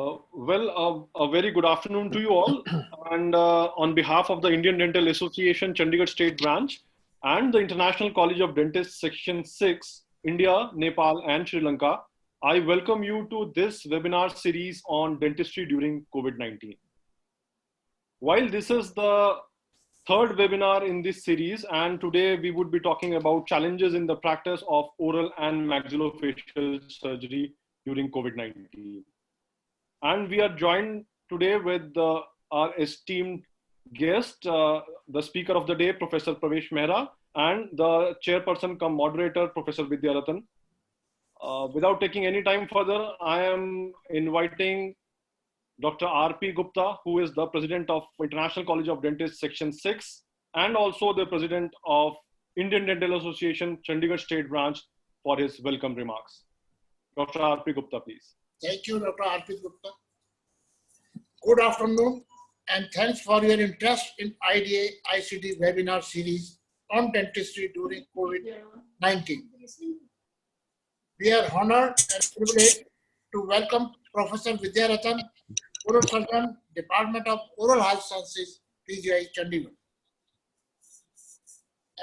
A very good afternoon to you all. And on behalf of the Indian Dental Association, Chandigarh State Branch, and the International College of Dentists, Section 6, India, Nepal, and Sri Lanka, I welcome you to this webinar series on dentistry during COVID-19. While this is the third webinar in this series, and today we would be talking about challenges in the practice of oral and maxillofacial surgery during COVID-19. And we are joined today with our esteemed guest, the speaker of the day, Professor Pravesh Mehra, and the chairperson cum moderator, Professor Vidya Ratan. Without taking any time further, I am inviting Dr. R.P. Gupta, who is the president of International College of Dentists, Section 6, and also the president of Indian Dental Association, Chandigarh State Branch, for his welcome remarks. Dr. R.P. Gupta, please. Thank you, Dr. R.P. Gupta. Good afternoon, and thanks for your interest in IDA ICD webinar series on dentistry during COVID-19. We are honored and privileged to welcome Professor Vidya Ratan, Oral Surgeon, Department of Oral Health Sciences, PGI, Chandigarh,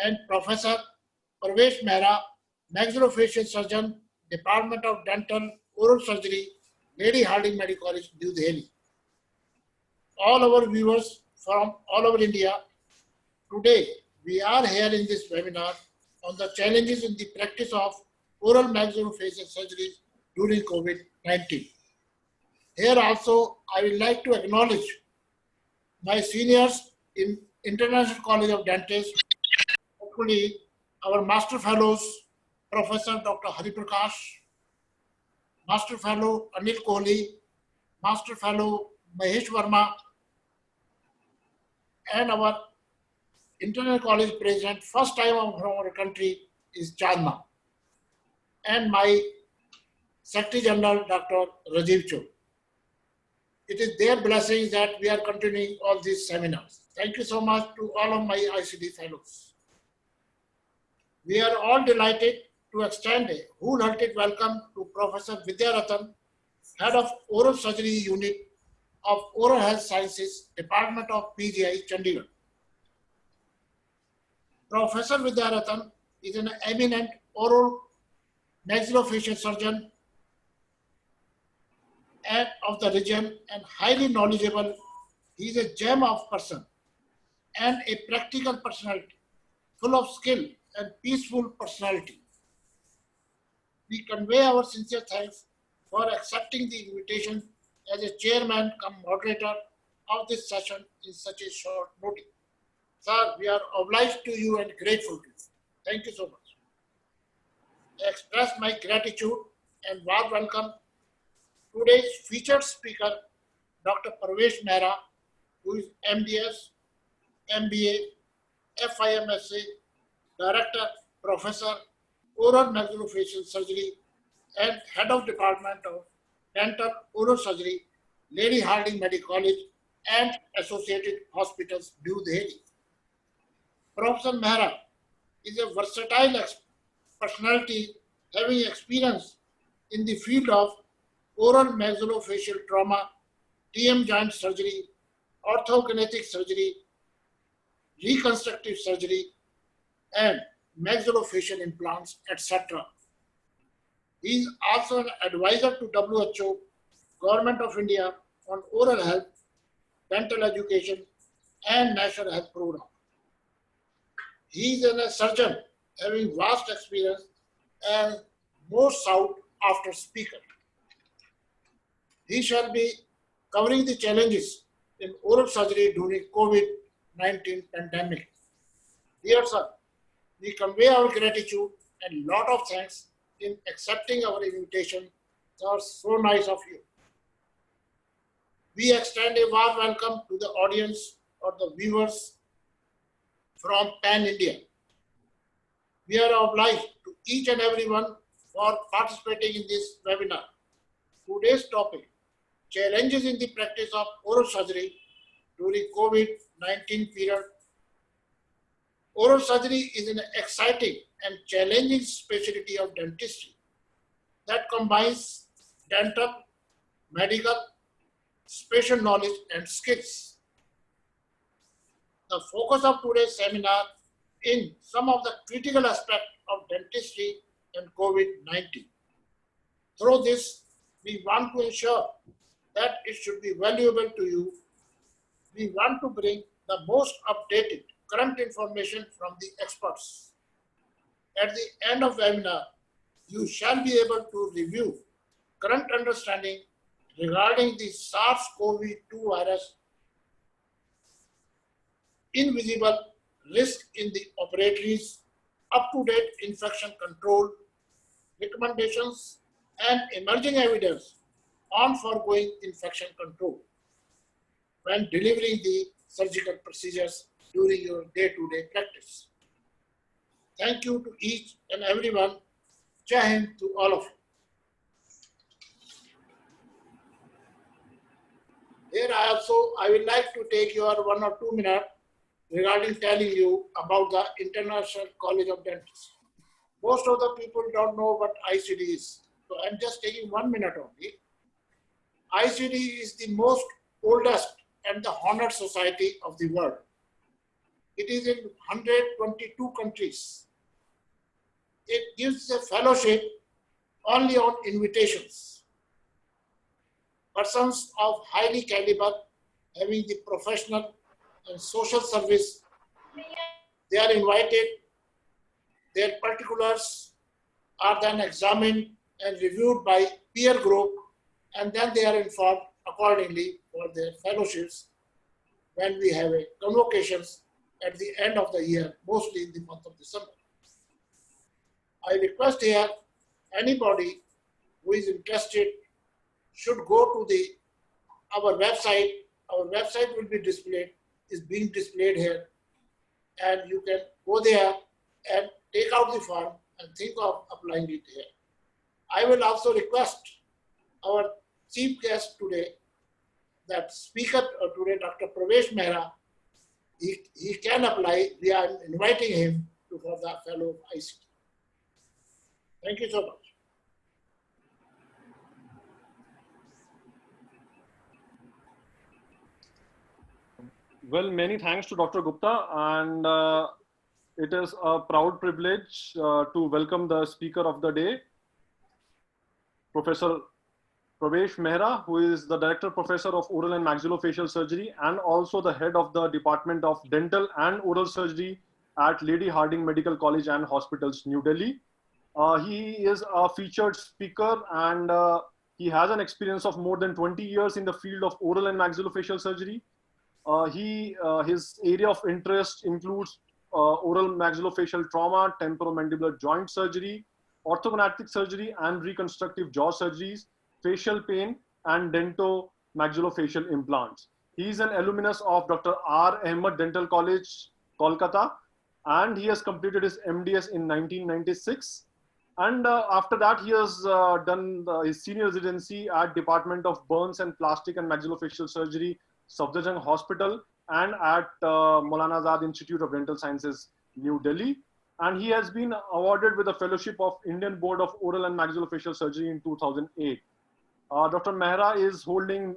and Professor Pravesh Mehra, Maxillofacial Surgeon, Department of Dental Oral Surgery, Lady Harding Medical College, New Delhi. All our viewers from all over India, today we are here in this webinar on the challenges in the practice of oral maxillofacial surgery during COVID-19. Here also, I would like to acknowledge my seniors in International College of Dentists, hopefully our Master Fellows, Professor Dr. Hari Prakash, Master Fellow Anil Kohli, Master Fellow Mahesh Verma, and our International College President, first time from our country, is Chandna, and my Secretary General, Dr. Rajiv Chou. It is their blessings that we are continuing all these seminars. Thank you so much to all of my ICD fellows. We are all delighted to extend a wholehearted welcome to Professor Vidya Ratan, Head of Oral Surgery Unit of Oral Health Sciences, Department of PGI, Chandigarh. Professor Vidya Ratan is an eminent oral maxillofacial surgeon and of the region and highly knowledgeable. He is a gem of person and a practical personality, full of skill and peaceful personality. We convey our sincere thanks for accepting the invitation as a chairman cum moderator of this session in such a short notice. Sir, we are obliged to you and grateful to you. Thank you so much. I express my gratitude and warm welcome to today's featured speaker, Dr. Pravesh Mehra, who is MDS, MBA, FIMSA, Director, Professor, Oral Maxillofacial Surgery, and Head of Department of Dental Oral Surgery, Lady Harding Medical College, and Associated Hospitals, New Delhi. Professor Mehra is a versatile personality having experience in the field of oral maxillofacial trauma, TM joint surgery, orthokinetic surgery, reconstructive surgery, and maxillofacial implants, etc. He is also an advisor to WHO, Government of India on oral health, dental education, and national health program. He is a surgeon having vast experience and most sought after speaker. He shall be covering the challenges in oral surgery during COVID-19 pandemic. Dear sir, we convey our gratitude and lot of thanks in accepting our invitation. Sir, so nice of you. We extend a warm welcome to the audience or the viewers from Pan India. We are obliged to each and everyone for participating in this webinar. Today's topic, challenges in the practice of oral surgery during COVID-19 period. Oral surgery is an exciting and challenging specialty of dentistry that combines dental, medical, spatial knowledge and skills. The focus of today's seminar in some of the critical aspects of dentistry and COVID-19. Through this, we want to ensure that it should be valuable to you. We want to bring the most updated current information from the experts. At the end of the webinar, you shall be able to review current understanding regarding the SARS-CoV-2 virus, invisible risk in the operatories, up-to-date infection control, recommendations, and emerging evidence on foregoing infection control when delivering the surgical procedures during your day-to-day practice. Thank you to each and everyone. Jai Hind to all of you. Here I will like to take your 1 or 2 minutes regarding telling you about the International College of Dentists. Most of the people don't know what ICD is. So I'm just taking 1 minute only. ICD is the most oldest and the honored society of the world. It is in 122 countries. It gives a fellowship only on invitations. Persons of highly caliber, having the professional and social service, they are invited. Their particulars are then examined and reviewed by peer group, and then they are informed accordingly for their fellowships when we have convocations at the end of the year, mostly in the month of December. I request here anybody who is interested should go to our website. Our website will be displayed, is being displayed here, and you can go there and take out the form and think of applying it here. I will also request our chief guest today, that speaker today, Dr. Pravesh Mehra, he can apply. We are inviting him for the fellow of ICD. Thank you so much. Well, many thanks to Dr. Gupta, and it is a proud privilege to welcome the speaker of the day, Professor Pravesh Mehra, who is the Director Professor of Oral and Maxillofacial Surgery and also the head of the Department of Dental and Oral Surgery at Lady Hardinge Medical College and Hospitals, New Delhi. He is a featured speaker, and he has an experience of more than 20 years in the field of oral and maxillofacial surgery. His area of interest includes oral maxillofacial trauma, temporomandibular joint surgery, orthognathic surgery and reconstructive jaw surgeries, facial pain, and dento-maxillofacial implants. He is an alumnus of Dr. R. Ahmed Dental College, Kolkata, and he has completed his MDS in 1996. And after that, he has done his senior residency at Department of Burns and Plastic and Maxillofacial Surgery, Safdarjung Hospital, and at Maulana Azad Institute of Dental Sciences, New Delhi. And he has been awarded with a fellowship of Indian Board of Oral and Maxillofacial Surgery in 2008. Dr. Mehra is holding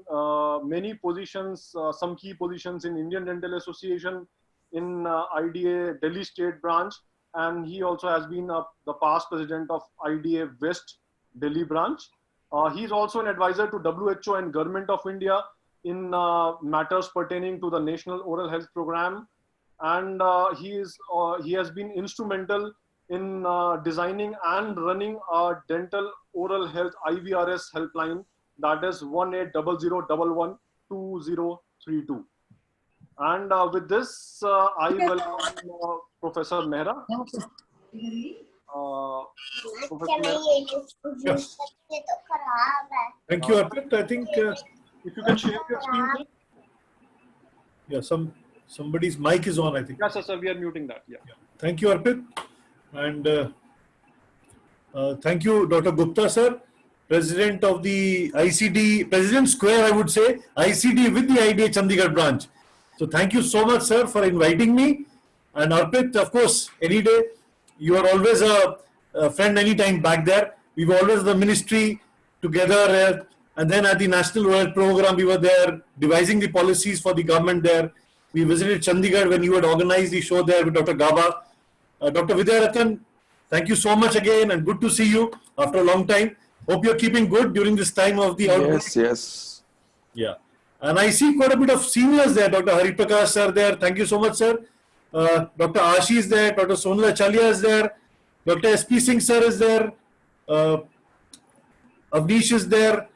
many positions, some key positions in Indian Dental Association, in IDA Delhi State Branch, and he also has been the past president of IDA West Delhi Branch. He is also an advisor to WHO and Government of India in matters pertaining to the National Oral Health Program, and he has been instrumental in designing and running a dental oral health IVRS helpline, that is 1800112032. And with this, I welcome Professor Mehra. Professor Mehra. Yes. Thank you, Arpit. I think If you can share your screen, please. Yeah, somebody's mic is on, I think. Yes, sir, we are muting that. Yeah. Thank you, Arpit. And thank you, Dr. Gupta, sir, President of the ICD, President Square, I would say, ICD with the IDA Chandigarh branch. So thank you so much, sir, for inviting me. And Arpit, of course, any day, you are always a friend anytime back there. We've always the ministry together, And then at the National World Program, we were there devising the policies for the government there. We visited Chandigarh when you had organized the show there with Dr. Gaba. Dr. Vidyarathan, thank you so much again and good to see you after a long time. Hope you're keeping good during this time of the outbreak. Yes, yes. Yeah. And I see quite a bit of seniors there. Dr. Hari Prakash sir there. Thank you so much, sir. Dr. Ashi is there. Dr. Sonal Chalia is there. Dr. S.P. Singh sir is there. Avnish is there.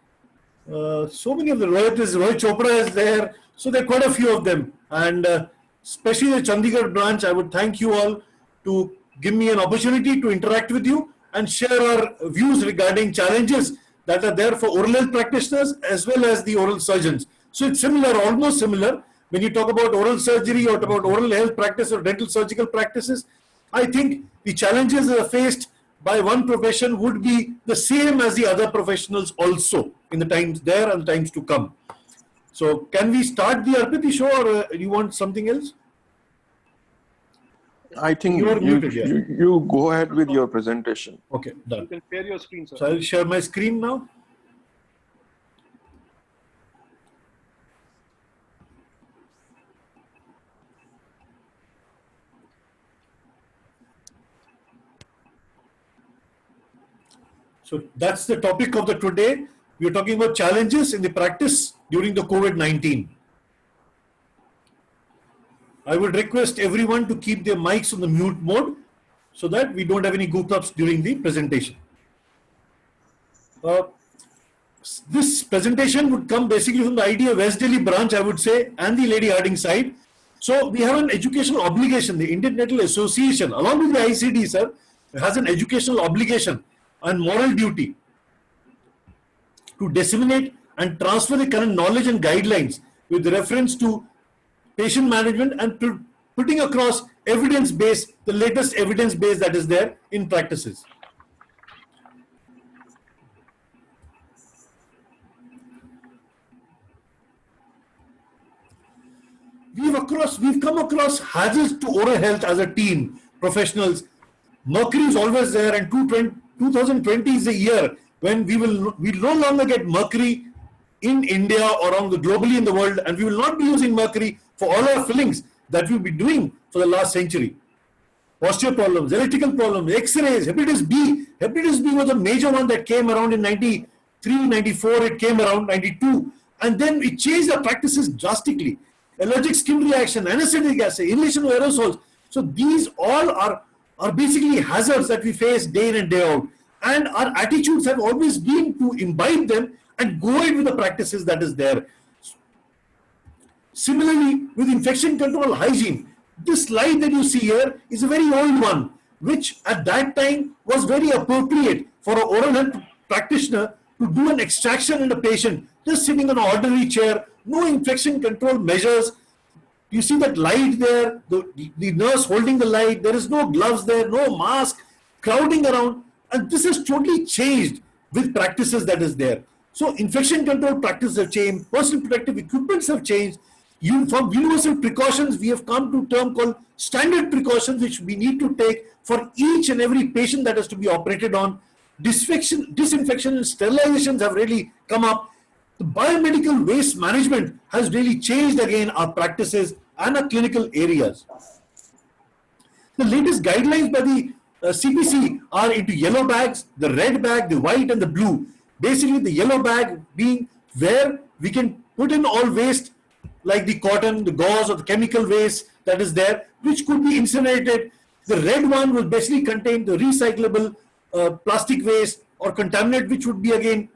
So many of the Rohit Chopra is there. So there are quite a few of them. And especially the Chandigarh branch, I would thank you all to give me an opportunity to interact with you and share our views regarding challenges that are there for oral health practitioners as well as the oral surgeons. So it's similar, almost similar. When you talk about oral surgery or about oral health practice or dental surgical practices, I think the challenges that are faced by one profession would be the same as the other professionals also in the times there and the times to come. So can we start the Arpiti show or do you want something else? I think You are muted, yeah. you go ahead with your presentation. Okay, You done. can share your screen, sir. So I'll share my screen now. So that's the topic of the today. We are talking about challenges in the practice during the COVID-19. I would request everyone to keep their mics on the mute mode so that we don't have any goof-ups during the presentation. This presentation would come basically from the IDA West Delhi branch, I would say, and the Lady Harding side. So we have an educational obligation. The Indian Dental Association, along with the ICD, sir, has an educational obligation and moral duty to disseminate and transfer the current knowledge and guidelines with reference to patient management and putting across evidence base, the latest evidence base that is there in practices. We've come across hazards to oral health as a team, professionals. Mercury is always there, and 2020 is a year when we no longer get mercury in India or globally in the world, and we will not be using mercury for all our fillings that we've been doing for the last century. Posture problems, electrical problems, X-rays, hepatitis B. Hepatitis B was a major one that came around in 93, 94, it came around 92, and then it changed our practices drastically. Allergic skin reaction, anesthetic acid, inhalation of aerosols. So these all are basically hazards that we face day in and day out. And our attitudes have always been to imbibe them and go ahead with the practices that is there. Similarly, with infection control hygiene, this slide that you see here is a very old one, which at that time was very appropriate for an oral health practitioner to do an extraction in a patient, just sitting on an ordinary chair, no infection control measures. You see that light there, the nurse holding the light, there is no gloves there, no mask, crowding around, and this has totally changed with practices that is there. So infection control practices have changed, personal protective equipments have changed. From universal precautions, we have come to a term called standard precautions, which we need to take for each and every patient that has to be operated on. Disinfection and sterilizations have really come up. The biomedical waste management has really changed again our practices and our clinical areas. The latest guidelines by the CPC are into yellow bags, the red bag, the white and the blue. Basically the yellow bag being where we can put in all waste like the cotton, the gauze or the chemical waste that is there, which could be incinerated. The red one will basically contain the recyclable plastic waste or contaminant, which would be again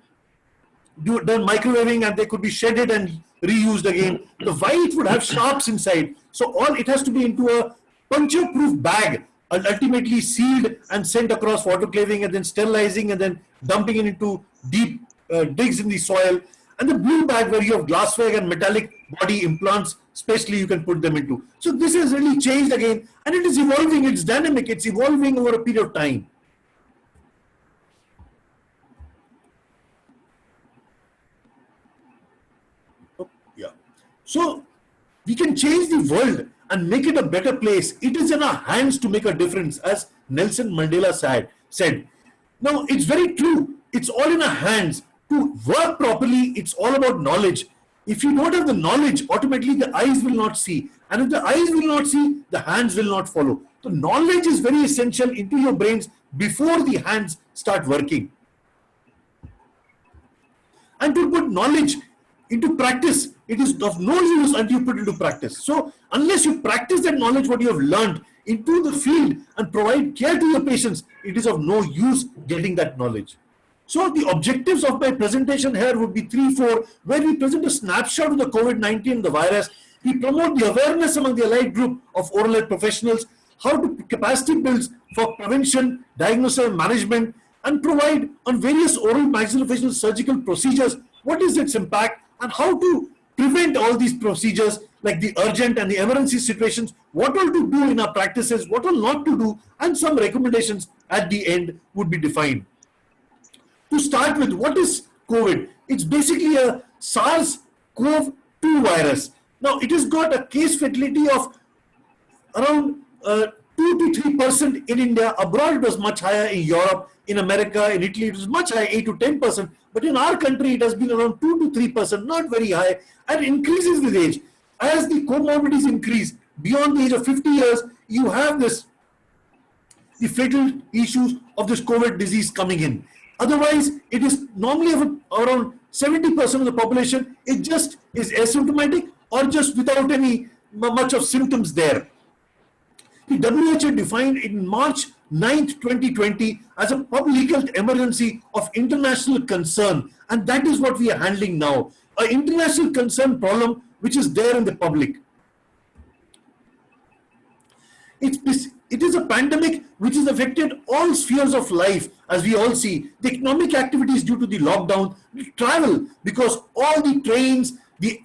done microwaving and they could be shredded and reused again. The white would have sharps inside. So all it has to be into a puncture-proof bag, ultimately sealed and sent across for autoclaving and then sterilizing and then dumping it into deep digs in the soil. And the blue bag where you have glassware and metallic body implants, especially you can put them into. So this has really changed again and it is evolving, it's dynamic, it's evolving over a period of time. Yeah. So we can change the world and make it a better place. It is in our hands to make a difference, as Nelson Mandela said. Now, it's very true. It's all in our hands. to work properly, it's all about knowledge. If you don't have the knowledge, automatically the eyes will not see. And if the eyes will not see, the hands will not follow. So knowledge is very essential into your brains before the hands start working. And to put knowledge into practice, it is of no use until you put it into practice. So unless you practice that knowledge, what you have learned into the field and provide care to your patients, it is of no use getting that knowledge. So the objectives of my presentation here would be 3, 4, where we present a snapshot of the COVID-19, the virus. We promote the awareness among the allied group of oral health professionals, how to capacity builds for prevention, diagnosis and management, and provide on various oral maxillofacial surgical procedures, what is its impact and how to prevent all these procedures like the urgent and the emergency situations, what all to do in our practices, what all not to do, and some recommendations at the end would be defined. To start with, what is COVID? It's basically a SARS-CoV-2 virus. Now, it has got a case fatality of around 2 to 3% in India. Abroad, it was much higher. In Europe, in America, in Italy, it was much higher, 8 to 10%. But in our country, it has been around 2 to 3%, not very high, and increases with age. As the comorbidities increase beyond the age of 50 years, you have the fatal issues of this COVID disease coming in. Otherwise, it is normally around 70% of the population. It just is asymptomatic or just without any much of symptoms there. The WHO defined in March 9th, 2020 as a public health emergency of international concern, and that is what we are handling now. An international concern problem which is there in the public. It is a pandemic which has affected all spheres of life, as we all see. The economic activities due to the lockdown, the travel, because all the trains, the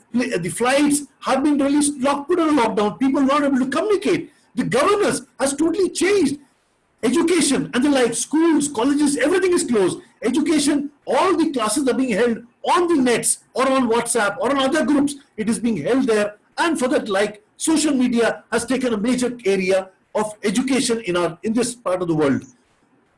flights have been released, put on lockdown. People are not able to communicate. The governance has totally changed. Education and the like, schools, colleges, everything is closed. Education, all the classes are being held on the nets or on WhatsApp or on other groups. It is being held there. And for that, like, social media has taken a major area of education in this part of the world.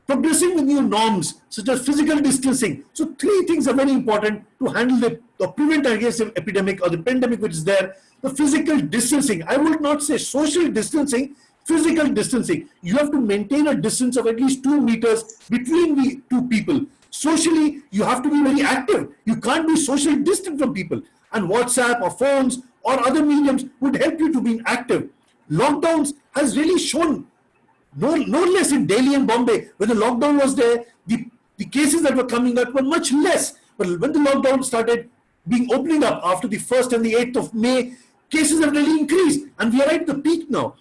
Progressing with new norms such as physical distancing. So 3 things are very important to handle or prevent against the epidemic or the pandemic which is there. The physical distancing. I would not say social distancing, physical distancing. You have to maintain a distance of at least 2 meters between the 2 people. Socially, you have to be very active. You can't be socially distant from people. And WhatsApp or phones or other mediums would help you to be active. Lockdowns has really shown, no less in Delhi and Bombay, when the lockdown was there, the cases that were coming out were much less. But when the lockdown started opening up after the 1st and the 8th of May, cases have really increased, and we are at the peak now.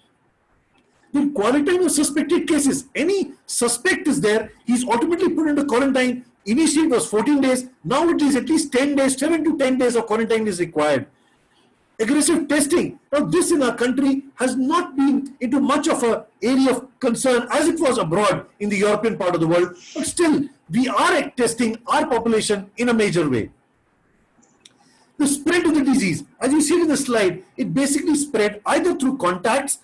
The quarantine of suspected cases, any suspect is there, he's automatically put into quarantine. Initially it was 14 days, now it is at least 10 days, 7 to 10 days of quarantine is required. Aggressive testing. Now this in our country has not been into much of an area of concern as it was abroad in the European part of the world, but still we are testing our population in a major way. The spread of the disease, as you see in the slide, it basically spread either through contacts,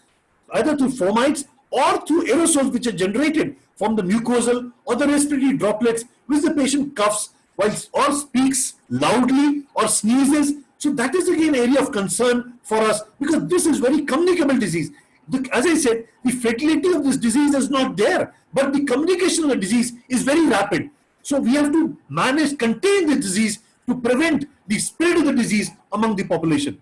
either through fomites or through aerosols which are generated from the mucosal or the respiratory droplets which the patient coughs or speaks loudly or sneezes. So that is again an area of concern for us because this is very communicable disease. As I said, the fatality of this disease is not there, but the communication of the disease is very rapid. So we have to contain the disease to prevent the spread of the disease among the population.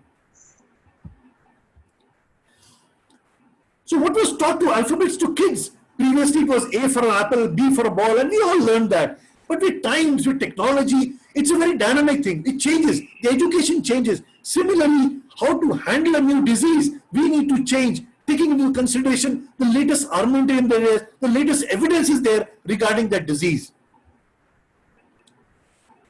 So what was taught to alphabets to kids? Previously it was A for an apple, B for a ball, and we all learned that. But with times, with technology, it's a very dynamic thing. It changes. The education changes. Similarly, how to handle a new disease, we need to change, taking into consideration the latest armamentarium there is, the latest evidence is there regarding that disease.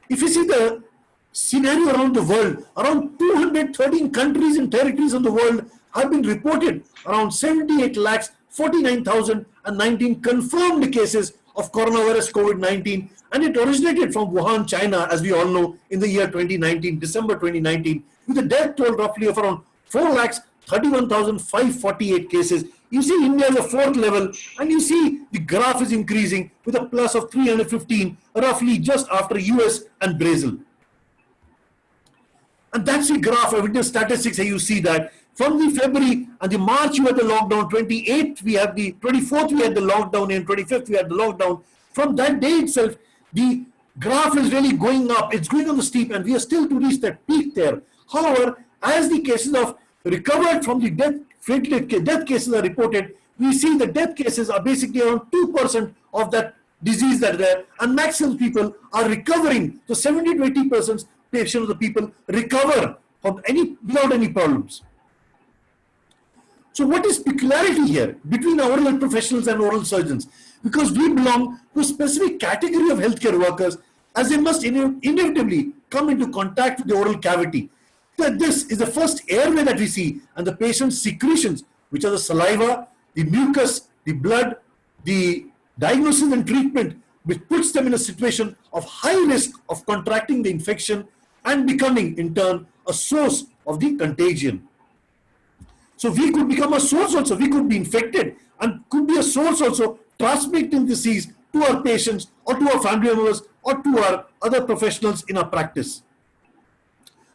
If you see the scenario around the world, around 213 countries and territories of the world have been reported around 78 lakhs 49,019 confirmed cases of coronavirus COVID-19, and it originated from Wuhan, China, as we all know, in the year 2019, December 2019, with a death toll roughly of around 4 lakhs 31,548 cases. You see India is a fourth level, and you see the graph is increasing with a plus of 315, roughly just after US and Brazil. And that's the graph, evidence statistics, you see that. From the February and the March, you had the lockdown, 28th, we have the 24th, we had the lockdown, and 25th, we had the lockdown. From that day itself, the graph is really going up. It's going on the steep, and we are still to reach that peak there. However, as the cases of recovered from the death cases are reported, we see the death cases are basically around 2% of that disease that are there, and maximum people are recovering. So 70 to 80% of the people recover from without any problems. So what is peculiarity here between oral health professionals and oral surgeons? Because we belong to a specific category of healthcare workers, as they must inevitably come into contact with the oral cavity. That this is the first airway that we see, and the patient's secretions, which are the saliva, the mucus, the blood, the diagnosis and treatment, which puts them in a situation of high risk of contracting the infection and becoming, in turn, a source of the contagion. So we could become a source also. We could be infected and could be a source also, transmitting disease to our patients or to our family members or to our other professionals in our practice.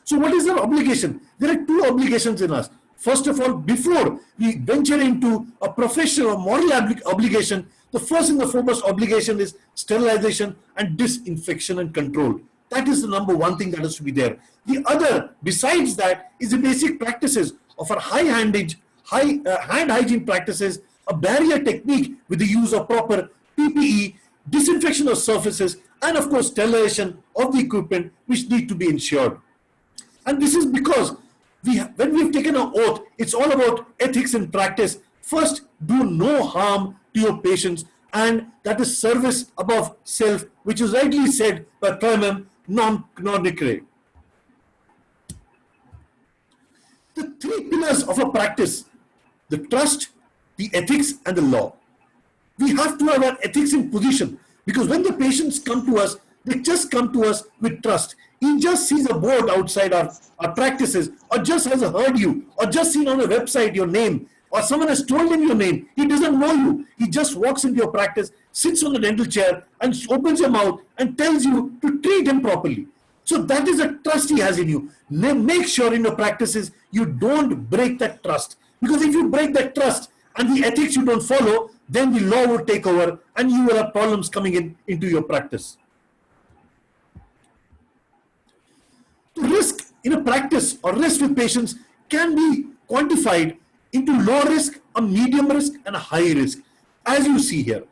So what is our obligation? There are two obligations in us. First of all, before we venture into a professional or moral obligation, the first and the foremost obligation is sterilization and disinfection and control. That is the number one thing that has to be there. The other, besides that, is the basic practices of our hand hygiene practices, a barrier technique with the use of proper PPE, disinfection of surfaces, and of course sterilization of the equipment which need to be ensured. And this is because when we've taken an oath, it's all about ethics in practice. First, do no harm to your patients, and that is service above self, which is rightly said by primum non nocere. The three pillars of a practice: the trust, the ethics, and the law. We have to have our ethics in position, because when the patients come to us, they just come to us with trust. He just sees a board outside our practices, or just has heard you, or just seen on a website your name, or someone has told him your name. He doesn't know you. He just walks into your practice, sits on the dental chair, and opens your mouth and tells you to treat him properly. So that is a trust he has in you. Make sure in your practices you don't break that trust. Because if you break that trust and the ethics you don't follow, then the law will take over and you will have problems coming into your practice. The risk in a practice or risk with patients can be quantified into low risk, a medium risk, and a high risk. As you see here,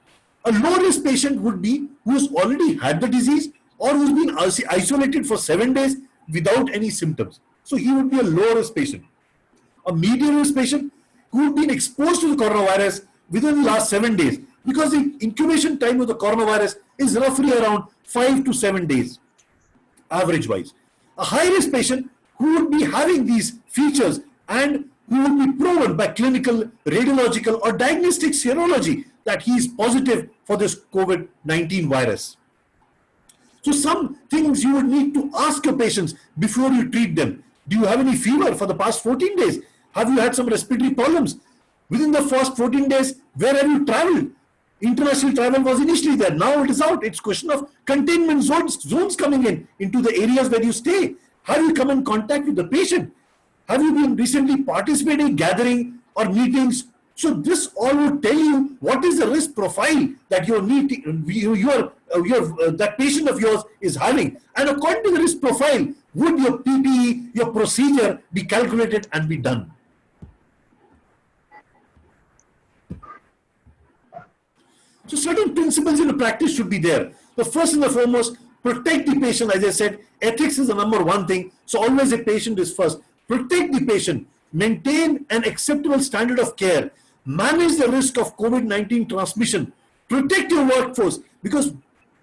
a low risk patient would be who has already had the disease or who's been isolated for 7 days without any symptoms. So he would be a low risk patient. A medium risk patient who would been exposed to the coronavirus within the last 7 days, because the incubation time of the coronavirus is roughly around 5 to 7 days, average wise. A high-risk patient who would be having these features and who would be proven by clinical, radiological, or diagnostic serology that he is positive for this COVID-19 virus. So some things you would need to ask your patients before you treat them. Do you have any fever for the past 14 days? Have you had some respiratory problems? Within the first 14 days, where have you traveled? International travel was initially there. Now it is out. It's question of containment zones coming into the areas where you stay. Have you come in contact with the patient? Have you been recently participating in gathering or meetings? So this all will tell you what is the risk profile that that patient of yours is having. And according to the risk profile, would your PPE, your procedure be calculated and be done? So certain principles in the practice should be there. The first and the foremost, protect the patient. As I said, ethics is the number one thing. So always a patient is first. Protect the patient. Maintain an acceptable standard of care. Manage the risk of COVID-19 transmission. Protect your workforce. Because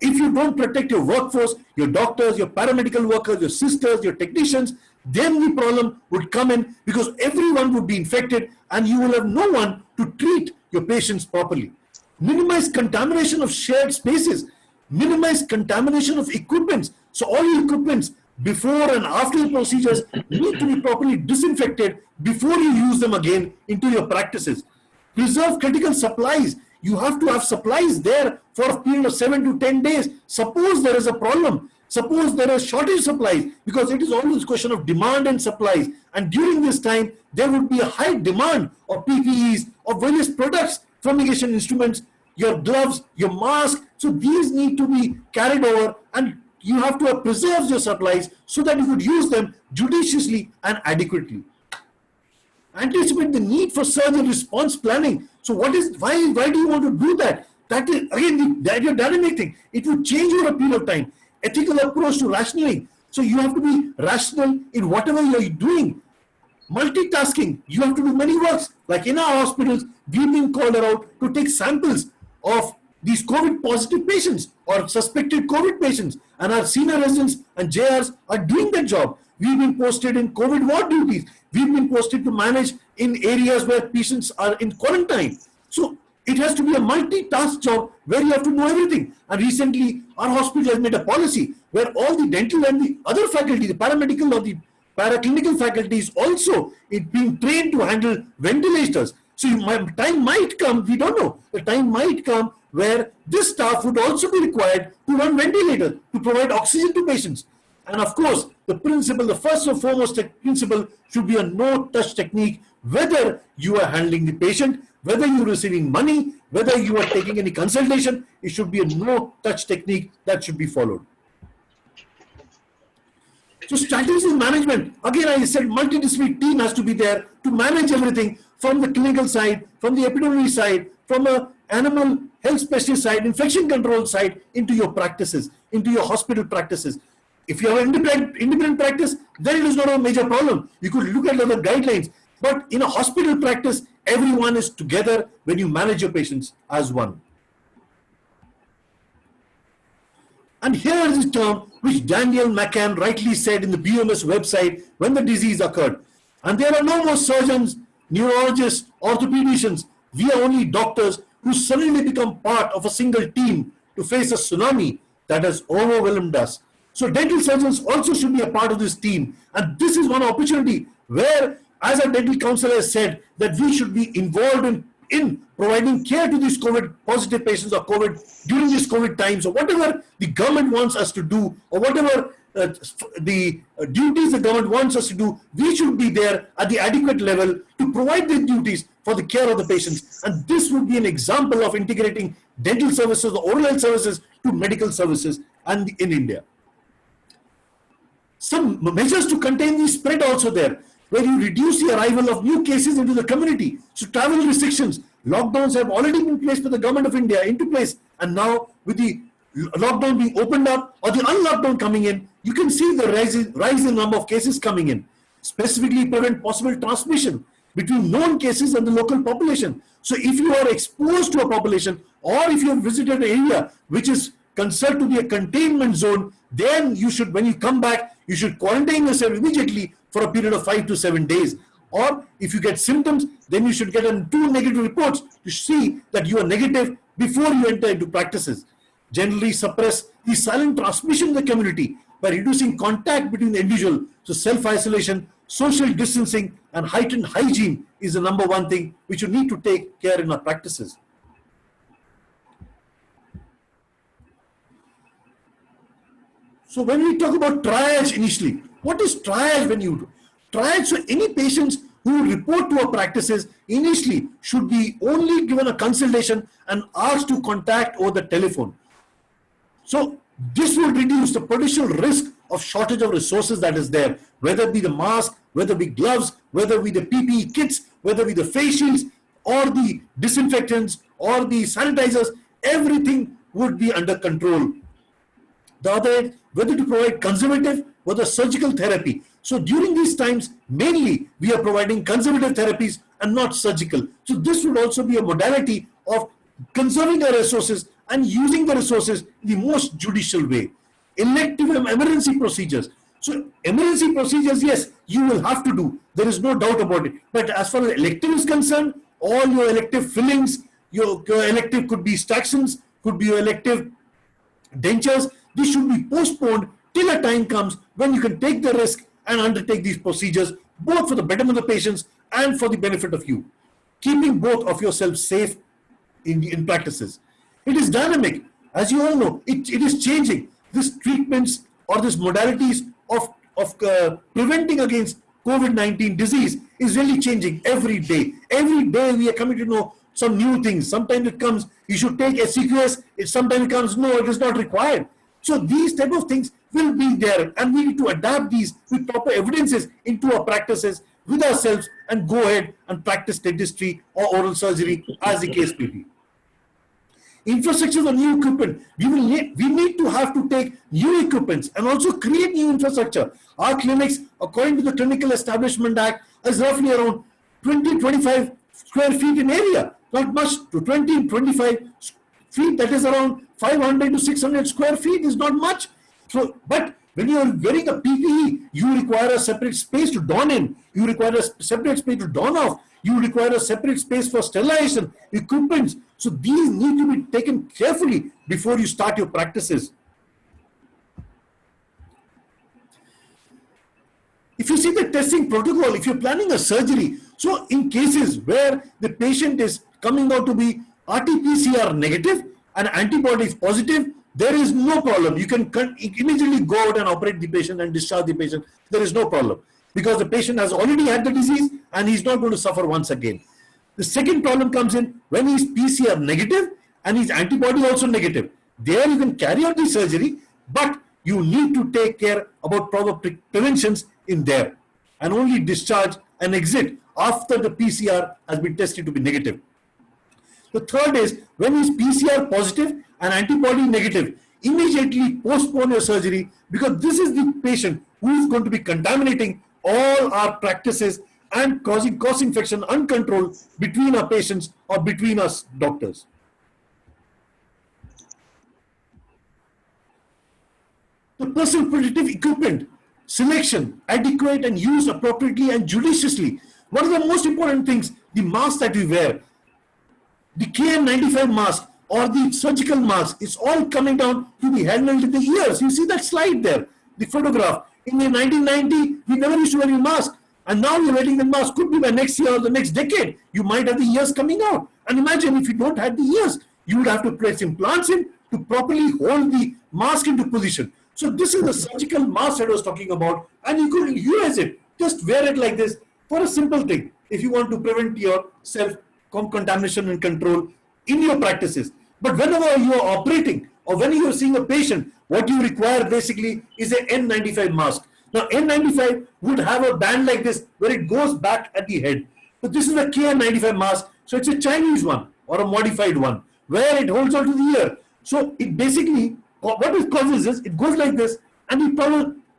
if you don't protect your workforce, your doctors, your paramedical workers, your sisters, your technicians, then the problem would come in, because everyone would be infected and you will have no one to treat your patients properly. Minimize contamination of shared spaces. Minimize contamination of equipments. So all your equipments, before and after the procedures need to be properly disinfected before you use them again into your practices. Preserve critical supplies. You have to have supplies there for a period of 7 to 10 days. Suppose there is a problem. Suppose there is shortage of supplies, because it is always a question of demand and supplies. And during this time, there would be a high demand of PPEs, of various products, fumigation instruments, your gloves, your mask. So these need to be carried over, and you have to have preserved your supplies so that you could use them judiciously and adequately. Anticipate the need for surge and response planning. So why do you want to do that? That is again the dynamic thing. It will change over a period of time. Ethical approach to rationing. So you have to be rational in whatever you are doing. Multitasking. You have to do many works. Like in our hospitals, we've been called out to take samples of these COVID positive patients or suspected COVID patients, and our senior residents and JRs are doing that job. We've been posted in COVID ward duties. We've been posted to manage in areas where patients are in quarantine. So it has to be a multitask job where you have to know everything. And recently, our hospital has made a policy where all the dental and the other faculty, the paramedical or the paraclinical faculties also being trained to handle ventilators. So time might come, we don't know, the time might come where this staff would also be required to run ventilators, to provide oxygen to patients. And of course, the principle, the first and foremost principle should be a no-touch technique, whether you are handling the patient, whether you're receiving money, whether you are taking any consultation, it should be a no-touch technique that should be followed. So strategic management, again I said multidisciplinary team has to be there to manage everything from the clinical side, from the epidemiology side, from a animal health specialist side, infection control side, into your practices, into your hospital practices. If you have an independent practice, then it is not a major problem. You could look at other guidelines. But in a hospital practice, everyone is together when you manage your patients as one. And here is the term which Daniel McCann rightly said in the BMS website when the disease occurred. And there are no more surgeons, neurologists, orthopedicians. We are only doctors who suddenly become part of a single team to face a tsunami that has overwhelmed us. So dental surgeons also should be a part of this team. And this is one opportunity where, as our dental council has said, that we should be involved in providing care to these COVID positive patients or COVID during these COVID times, or whatever the government wants us to do, or whatever the duties the government wants us to do, we should be there at the adequate level to provide the duties for the care of the patients. And this would be an example of integrating dental services, or oral health services, to medical services and in India. Some measures to contain the spread also there, where you reduce the arrival of new cases into the community. So travel restrictions, lockdowns have already been placed by the government of India into place. And now with the lockdown being opened up or the unlockdown coming in, you can see the rise in number of cases coming in. Specifically prevent possible transmission between known cases and the local population. So if you are exposed to a population, or if you have visited an area which is considered to be a containment zone, then you should, when you come back, you should quarantine yourself immediately for a period of 5 to 7 days. Or if you get symptoms, then you should get 2 negative reports to see that you are negative before you enter into practices. Generally suppress the silent transmission in the community by reducing contact between the individual. So self-isolation, social distancing, and heightened hygiene is the number one thing which you need to take care in our practices. So when we talk about triage initially, what is triage when you do? Triage, so any patients who report to our practices initially should be only given a consultation and asked to contact over the telephone. So this will reduce the potential risk of shortage of resources that is there, whether it be the mask, whether it be gloves, whether it be the PPE kits, whether it be the face shields, or the disinfectants, or the sanitizers, everything would be under control. The other, whether to provide conservative, whether surgical therapy. So during these times, mainly we are providing conservative therapies and not surgical. So this would also be a modality of conserving our resources and using the resources in the most judicial way. Elective and emergency procedures. So emergency procedures, yes, you will have to do. There is no doubt about it. But as far as elective is concerned, all your elective fillings, your elective could be extractions, could be your elective dentures, this should be postponed till a time comes when you can take the risk and undertake these procedures, both for the betterment of the patients and for the benefit of you, keeping both of yourselves safe in practices. It is dynamic. As you all know, it is changing. These treatments or these modalities of preventing against COVID-19 disease is really changing every day. Every day we are coming to know some new things. Sometimes it comes, you should take SCQS. Sometimes it comes, no, it is not required. So these type of things will be there, and we need to adapt these with proper evidences into our practices with ourselves and go ahead and practice dentistry or oral surgery as the case may be. Infrastructure for new equipment. We need to have to take new equipments and also create new infrastructure. Our clinics, according to the Clinical Establishment Act, is roughly around 20-25 square feet in area. Not much, to 20-25 feet, that is around 500 to 600 square feet is not much. So, but when you are wearing a PPE, you require a separate space to don in. You require a separate space to don off. You require a separate space for sterilization, equipment. So these need to be taken carefully before you start your practices. If you see the testing protocol, if you're planning a surgery, so in cases where the patient is coming out to be RT-PCR negative and antibodies positive, there is no problem. You can immediately go out and operate the patient and discharge the patient. There is no problem because the patient has already had the disease and he's not going to suffer once again. The second problem comes in when he's PCR negative and his antibody also negative. There you can carry out the surgery, but you need to take care about proper preventions in there and only discharge and exit after the PCR has been tested to be negative. The third is when he's PCR positive and antibody negative, immediately postpone your surgery because this is the patient who is going to be contaminating all our practices and causing cross-infection uncontrolled between our patients or between us doctors. The personal protective equipment selection, adequate and used appropriately and judiciously. One of the most important things, the mask that we wear, the KN95 mask or the surgical mask, is all coming down to be handled in the ears. You see that slide there, the photograph. In the 1990, we never used to wear a mask. And now you're wearing the mask. Could be by next year or the next decade, you might have the ears coming out. And imagine if you don't have the ears, you would have to place implants in to properly hold the mask into position. So this is the surgical mask that I was talking about, and you could utilize it. Just wear it like this for a simple thing. If you want to prevent yourself contamination and control in your practices. But whenever you are operating or when you are seeing a patient, what you require basically is an N95 mask. Now N95 would have a band like this where it goes back at the head. But this is a KN95 mask, so it's a Chinese one or a modified one where it holds onto the ear. So it basically, what it causes is, it goes like this and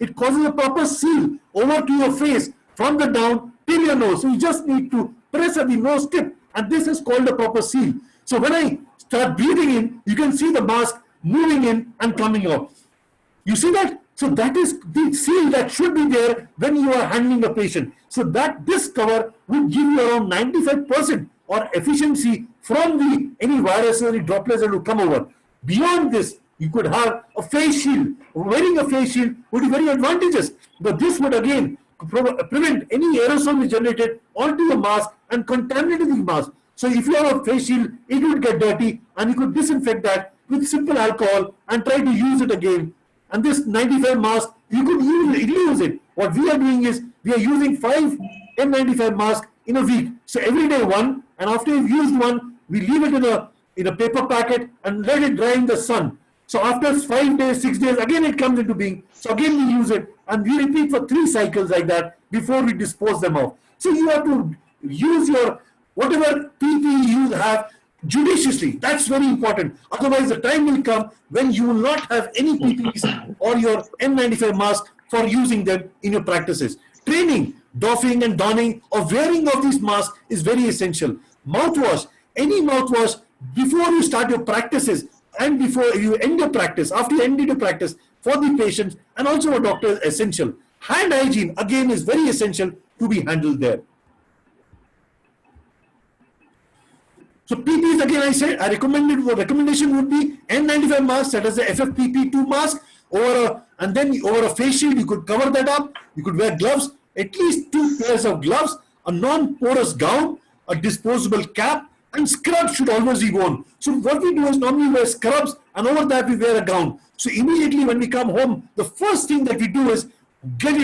it causes a proper seal over to your face from the down till your nose. So you just need to press at the nose tip, and this is called a proper seal. So when I start breathing in, you can see the mask moving in and coming out. You see that? So that is the seal that should be there when you are handling a patient. So that this cover will give you around 95% or efficiency from any viruses or droplets that will come over. Beyond this, you could have a face shield. Wearing a face shield would be very advantageous, but this would again prevent any aerosol generated onto the mask and contaminate the mask. So if you have a face shield, it would get dirty and you could disinfect that with simple alcohol and try to use it again. And this 95 mask, you could use it. What we are doing is, we are using 5 N95 masks in a week. So every day one, and after you've used one, we leave it in a paper packet and let it dry in the sun. So after 5 days, 6 days, again it comes into being. So again we use it and we repeat for 3 cycles like that before we dispose them off. So you have to use your whatever PPE you have judiciously. That's very important. Otherwise the time will come when you will not have any PPEs or your N95 mask for using them in your practices. Training, doffing and donning or wearing of these masks is very essential. Mouthwash, any mouthwash before you start your practices and before you end your practice, after you end your practice, for the patients and also for doctors, essential. Hand hygiene again is very essential to be handled there. So PPEs again, I said, recommendation would be N95 mask, that is the FFP2 mask, and then over a face shield, you could cover that up. You could wear gloves, at least 2 pairs of gloves, a non-porous gown, a disposable cap, and scrubs should always be worn. So what we do is normally wear scrubs, and over that we wear a gown. So immediately when we come home, the first thing that we do is get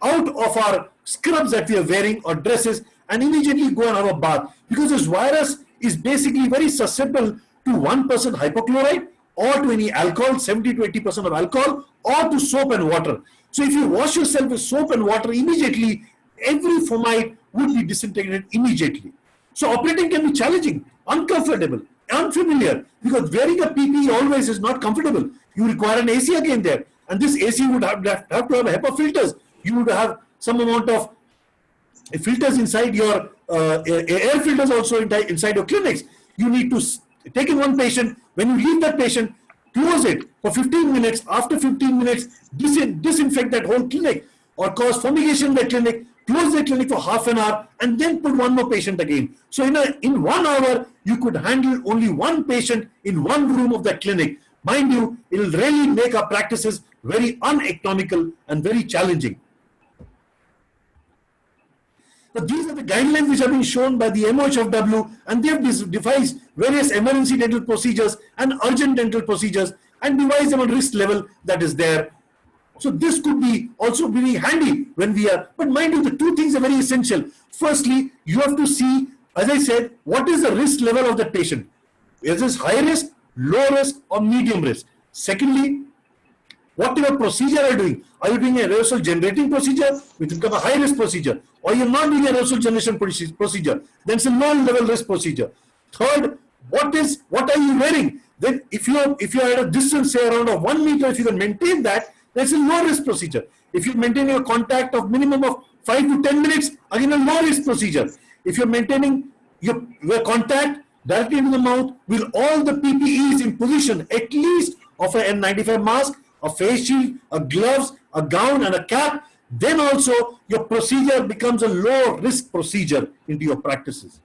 out of our scrubs that we are wearing or dresses, and immediately go and have a bath, because this virus is basically very susceptible to 1% hypochlorite, or to any alcohol, 70 to 80% of alcohol, or to soap and water. So if you wash yourself with soap and water, immediately every fomite would be disintegrated immediately. So operating can be challenging, uncomfortable, unfamiliar, because wearing a PPE always is not comfortable. You require an AC again there, and this AC would have to have HEPA filters. You would have some amount of filters inside your air filters also inside your clinics. You need to take in one patient. When you leave that patient, close it for 15 minutes. After 15 minutes, disinfect that whole clinic, or cause fumigation in the clinic, close the clinic for half an hour, and then put one more patient again. So in 1 hour, you could handle only one patient in one room of that clinic. Mind you, it will really make our practices very uneconomical and very challenging. But these are the guidelines which have been shown by the MOHFW, and they have devised various emergency dental procedures and urgent dental procedures, and devised them on risk level that is there. So this could be also very handy when we are, but mind you, the two things are very essential. Firstly, you have to see, as I said, what is the risk level of the patient. Is this high risk, low risk, or medium risk? Secondly, whatever procedure are you doing? Are you doing a aerosol generating procedure, which will become a high risk procedure, or you're not doing a aerosol generation procedure? Then it's a low level risk procedure. Third, what are you wearing? Then if you are at a distance, say around of 1 meter, if you can maintain that, that's a low risk procedure. If you're maintaining a contact of minimum of 5 to 10 minutes, again a low risk procedure. If you're maintaining your contact directly into the mouth with all the PPEs in position, at least of an N95 mask, a face shield, a gloves, a gown, and a cap, then also your procedure becomes a low risk procedure into your practices.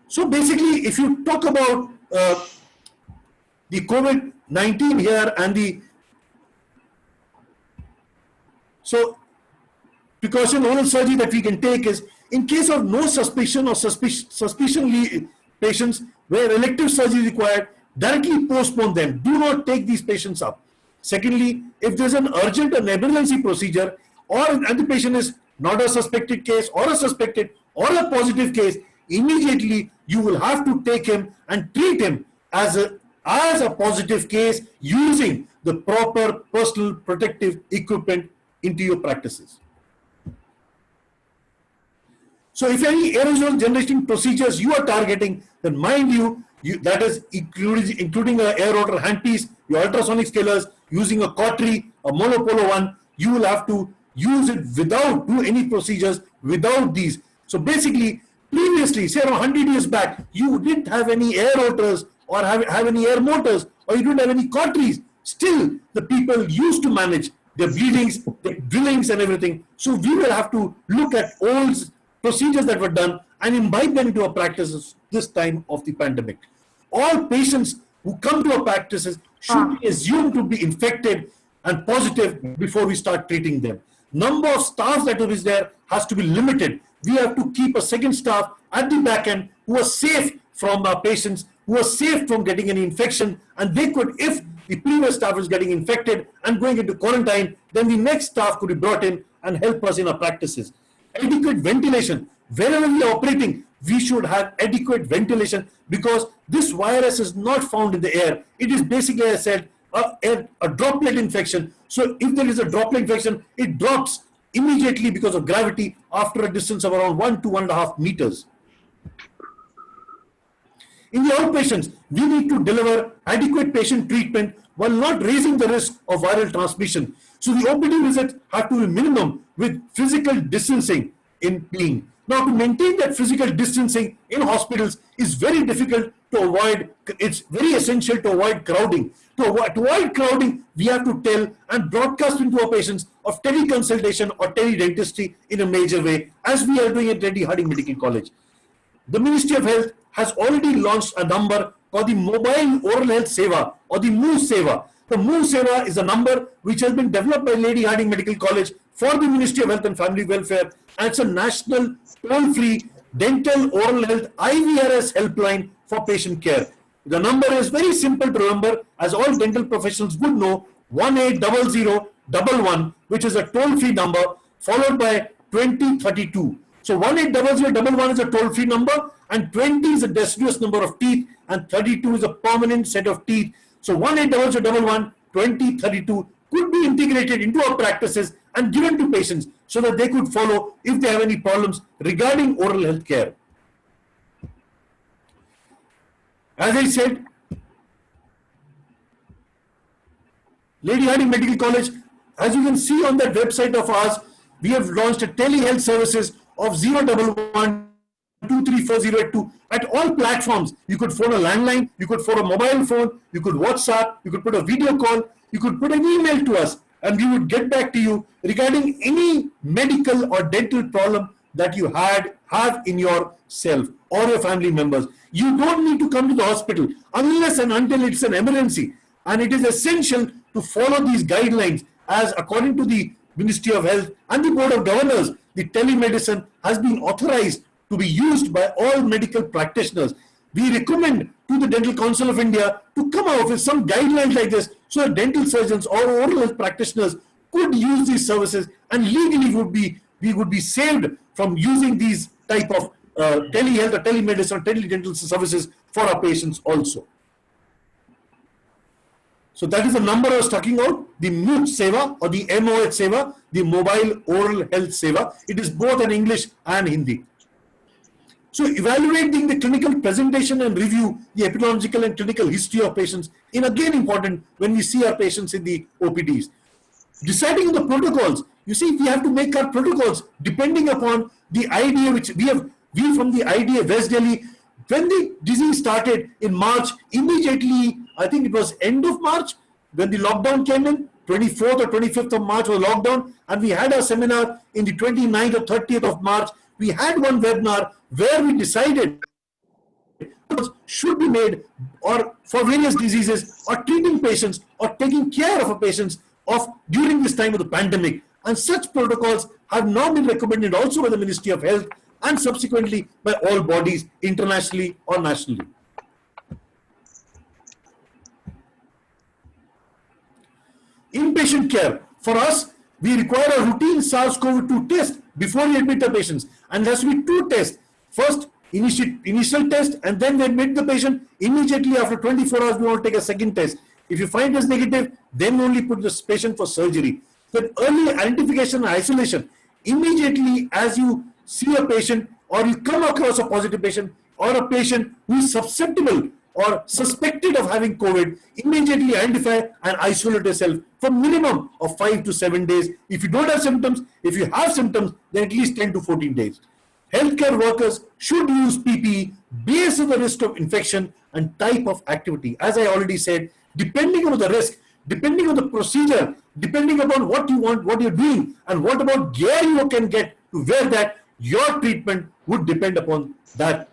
So basically, if you talk about the COVID-19 here and so precaution oral surgery that we can take is, in case of no suspicion or suspicion patients where elective surgery is required, directly postpone them. Do not take these patients up. Secondly, if there's an urgent or emergency procedure, and the patient is not a suspected case or a suspected or a positive case, immediately you will have to take him and treat him as a positive case using the proper personal protective equipment into your practices. So if any aerosol generating procedures you are targeting, then mind you, that is including an air rotor handpiece, your ultrasonic scalers, using a cautery, a monopolo one, you will have to use it without do any procedures without these. So basically, previously, say around 100 years back, you didn't have any air rotors or have any air motors, or you didn't have any cauteries. Still, the people used to manage their bleedings, their drillings and everything. So we will have to look at old procedures that were done and imbibe them into our practices this time of the pandemic. All patients who come to our practices should be assumed to be infected and positive before we start treating them. Number of staff that is there has to be limited. We have to keep a second staff at the back end who are safe from our patients, who are safe from getting any infection, and they could, if the previous staff is getting infected and going into quarantine, then the next staff could be brought in and help us in our practices. Adequate ventilation. Wherever we are operating, we should have adequate ventilation, because this virus is not found in the air. It is basically, as I said, a droplet infection. So if there is a droplet infection, it drops immediately because of gravity after a distance of around 1 to 1.5 meters. In the outpatients, we need to deliver adequate patient treatment while not raising the risk of viral transmission. So the OPD visits have to be minimum with physical distancing in being. Now, to maintain that physical distancing in hospitals is very difficult to avoid. It's very essential to avoid crowding. To avoid crowding, we have to tell and broadcast into our patients of teleconsultation or teledentistry in a major way, as we are doing at Reddy Harding Medical College. The Ministry of Health has already launched a number called the Mobile Oral Health Seva or the MOVE Seva. The MOVE Seva is a number which has been developed by Lady Hardinge Medical College for the Ministry of Health and Family Welfare, and it's a national toll-free dental oral health IVRS helpline for patient care. The number is very simple to remember, as all dental professionals would know: 180011, which is a toll-free number, followed by 2032. So 180011 is a toll-free number, and 20 is a deciduous number of teeth, and 32 is a permanent set of teeth. So 180011, 2032 could be integrated into our practices and given to patients so that they could follow if they have any problems regarding oral health care. As I said, Lady Hardinge Medical College, as you can see on that website of ours, we have launched a telehealth services of 011 234 at all platforms. You could phone a landline, you could phone a mobile phone, you could WhatsApp, you could put a video call, you could put an email to us, and we would get back to you regarding any medical or dental problem that you have in yourself or your family members. You don't need to come to the hospital unless and until it's an emergency, and it is essential to follow these guidelines, as according to the Ministry of Health and the Board of Governors, the telemedicine has been authorized to be used by all medical practitioners. We recommend to the Dental Council of India to come out with some guidelines like this, so that dental surgeons or oral health practitioners could use these services, and legally we would be saved from using these type of telehealth or telemedicine or teledental services for our patients also. So that is the number I was talking about, the MOH Seva or the MOH Seva, the Mobile Oral Health Seva. It is both in English and Hindi. So evaluating the clinical presentation and review the epidemiological and clinical history of patients is again important when we see our patients in the OPDs. Deciding the protocols, you see, we have to make our protocols depending upon the idea which we from the IDA West Delhi. When the disease started in March, immediately, I think it was end of March, when the lockdown came in, 24th or 25th of March was lockdown, and we had a seminar in the 29th or 30th of March. We had one webinar where we decided should be made or for various diseases or treating patients or taking care of a patients during this time of the pandemic. And such protocols have now been recommended also by the Ministry of Health and subsequently by all bodies internationally or nationally. Inpatient care. For us, we require a routine SARS-CoV-2 test before we admit the patients. And there has to be two tests. First, initial test, and then we admit the patient. Immediately after 24 hours, we want to take a second test. If you find it negative, then only put this patient for surgery. So early identification and isolation. Immediately as you see a patient or you come across a positive patient or a patient who is susceptible or suspected of having COVID, immediately identify and isolate yourself for minimum of 5 to 7 days. If you don't have symptoms, if you have symptoms, then at least 10 to 14 days. Healthcare workers should use PPE based on the risk of infection and type of activity. As I already said, depending on the risk, depending on the procedure, depending upon what you want, what you're doing, and what about gear you can get to wear that, your treatment would depend upon that.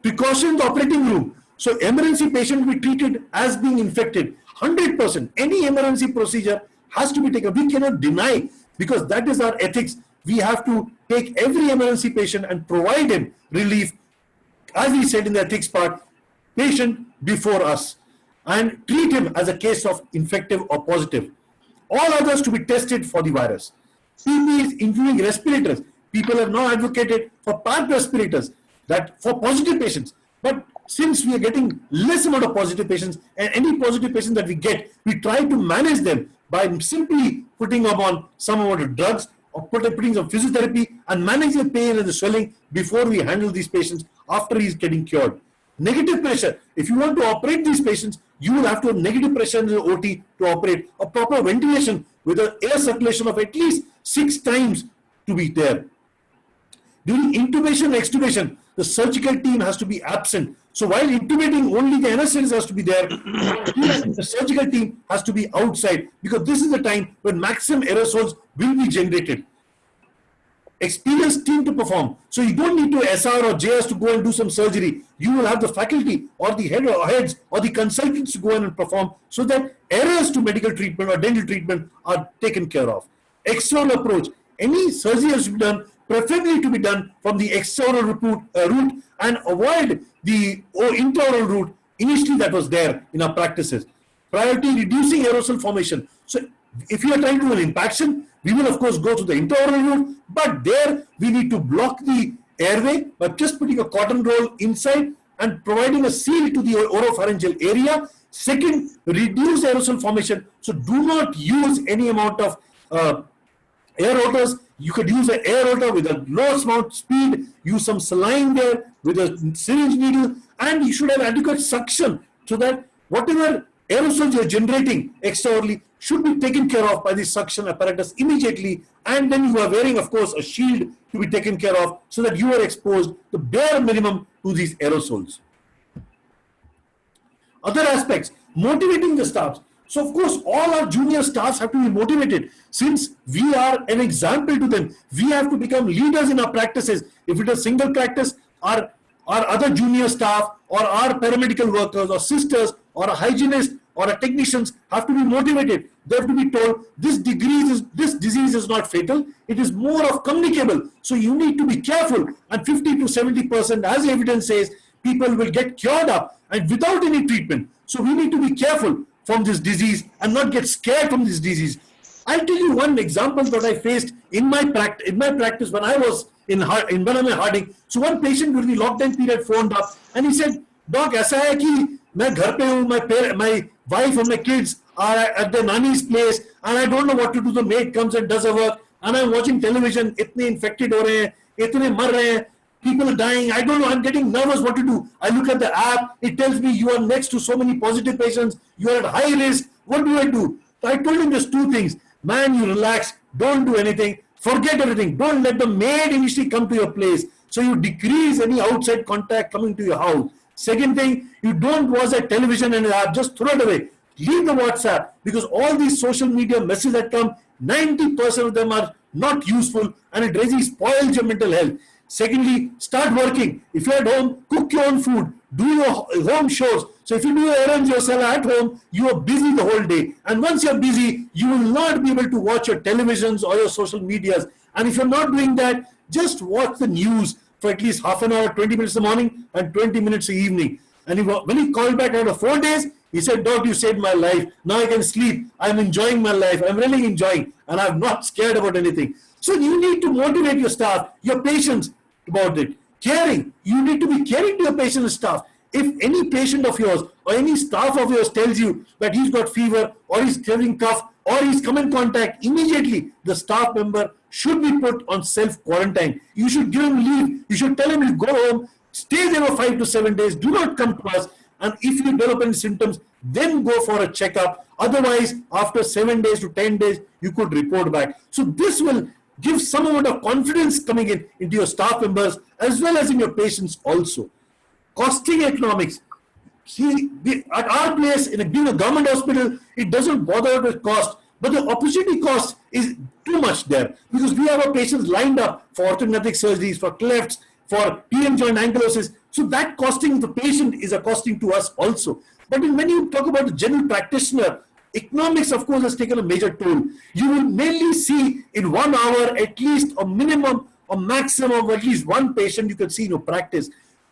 Precaution in the operating room. So emergency patient will be treated as being infected. 100%. Any emergency procedure has to be taken. We cannot deny, because that is our ethics. We have to take every emergency patient and provide him relief, as we said in the ethics part, patient before us, and treat him as a case of infective or positive. All others to be tested for the virus. PPEs including respirators. People have now advocated for PAP respirators, that for positive patients. But since we are getting less amount of positive patients, and any positive patient that we get, we try to manage them by simply putting them on some amount of drugs or putting some physiotherapy and manage the pain and the swelling before we handle these patients after he's getting cured. Negative pressure. If you want to operate these patients, you will have to have negative pressure in the OT to operate. A proper ventilation with an air circulation of at least 6 times to be there. During intubation and extubation, the surgical team has to be absent. So while intubating, only the anesthetist has to be there. The surgical team has to be outside, because this is the time when maximum aerosols will be generated. experienced team to perform. So you don't need to SR or JS to go and do some surgery. You will have the faculty or the heads or the consultants to go in and perform, so that errors to medical treatment or dental treatment are taken care of. External approach. Any surgery has to be done, preferably to be done from the external route and avoid the internal route initially that was there in our practices. Priority, reducing aerosol formation. So if you are trying to do an impaction, we will of course go to the internal route, but there we need to block the airway by just putting a cotton roll inside and providing a seal to the oropharyngeal area. Second, reduce aerosol formation. So do not use any amount of air rotors. You could use an air rotor with a low amount speed, use some saline there with a syringe needle, and you should have adequate suction so that whatever aerosols you're generating externally should be taken care of by the suction apparatus immediately, and then you are wearing, of course, a shield to be taken care of so that you are exposed the bare minimum to these aerosols. Other aspects, motivating the staff. So of course, all our junior staffs have to be motivated. Since we are an example to them, we have to become leaders in our practices. If it is single practice, our other junior staff or our paramedical workers or sisters or a hygienist or a technicians have to be motivated. They have to be told this disease is not fatal. It is more of communicable. So you need to be careful. And 50 to 70%, as evidence says, people will get cured up and without any treatment. So we need to be careful from this disease and not get scared from this disease. I'll tell you one example that I faced in my practice when I was in Harding. So one patient during the lockdown period phoned up and he said, "Doc, ऐसा है कि मैं घर पे हूँ, my wife and my kids are at their nanny's place and I don't know what to do. The maid comes and does her work and I'm watching television. इतने infected हो रहे हैं, इतने मर रहे हैं. People are dying. I don't know. I'm getting nervous what to do. I look at the app. It tells me you are next to so many positive patients. You are at high risk. What do I do?" So I told him just two things. Man, you relax. Don't do anything. Forget everything. Don't let the maid initially come to your place. So you decrease any outside contact coming to your house. Second thing, you don't watch that television and app. Just throw it away. Leave the WhatsApp, because all these social media messages that come, 90% of them are not useful and it really spoils your mental health. Secondly, start working. If you're at home, cook your own food. Do your home chores. So if you do your errands yourself at home, you are busy the whole day. And once you're busy, you will not be able to watch your televisions or your social medias. And if you're not doing that, just watch the news for at least half an hour, 20 minutes in the morning and 20 minutes in the evening. And when he called back after 4 days, he said, "Doc, you saved my life. Now I can sleep. I'm enjoying my life. I'm really enjoying. And I'm not scared about anything." So you need to motivate your staff, your patients about it. Caring. You need to be caring to your patient and staff. If any patient of yours or any staff of yours tells you that he's got fever or he's having cough or he's come in contact, immediately the staff member should be put on self-quarantine. You should give him leave. You should tell him to go home, stay there for 5 to 7 days, do not come to us. And if you develop any symptoms, then go for a checkup. Otherwise, after 7 days to 10 days, you could report back. So this will give some amount of confidence coming into your staff members as well as in your patients also. Costing economics. See, at our place, being a government hospital, it doesn't bother with cost, but the opportunity cost is too much there, because we have our patients lined up for orthodontic surgeries, for clefts, for PM joint ankylosis. So that costing the patient is a costing to us also. But when you talk about the general practitioner, economics, of course, has taken a major toll. You will mainly see in 1 hour at least a minimum or maximum of at least one patient you can see in your practice.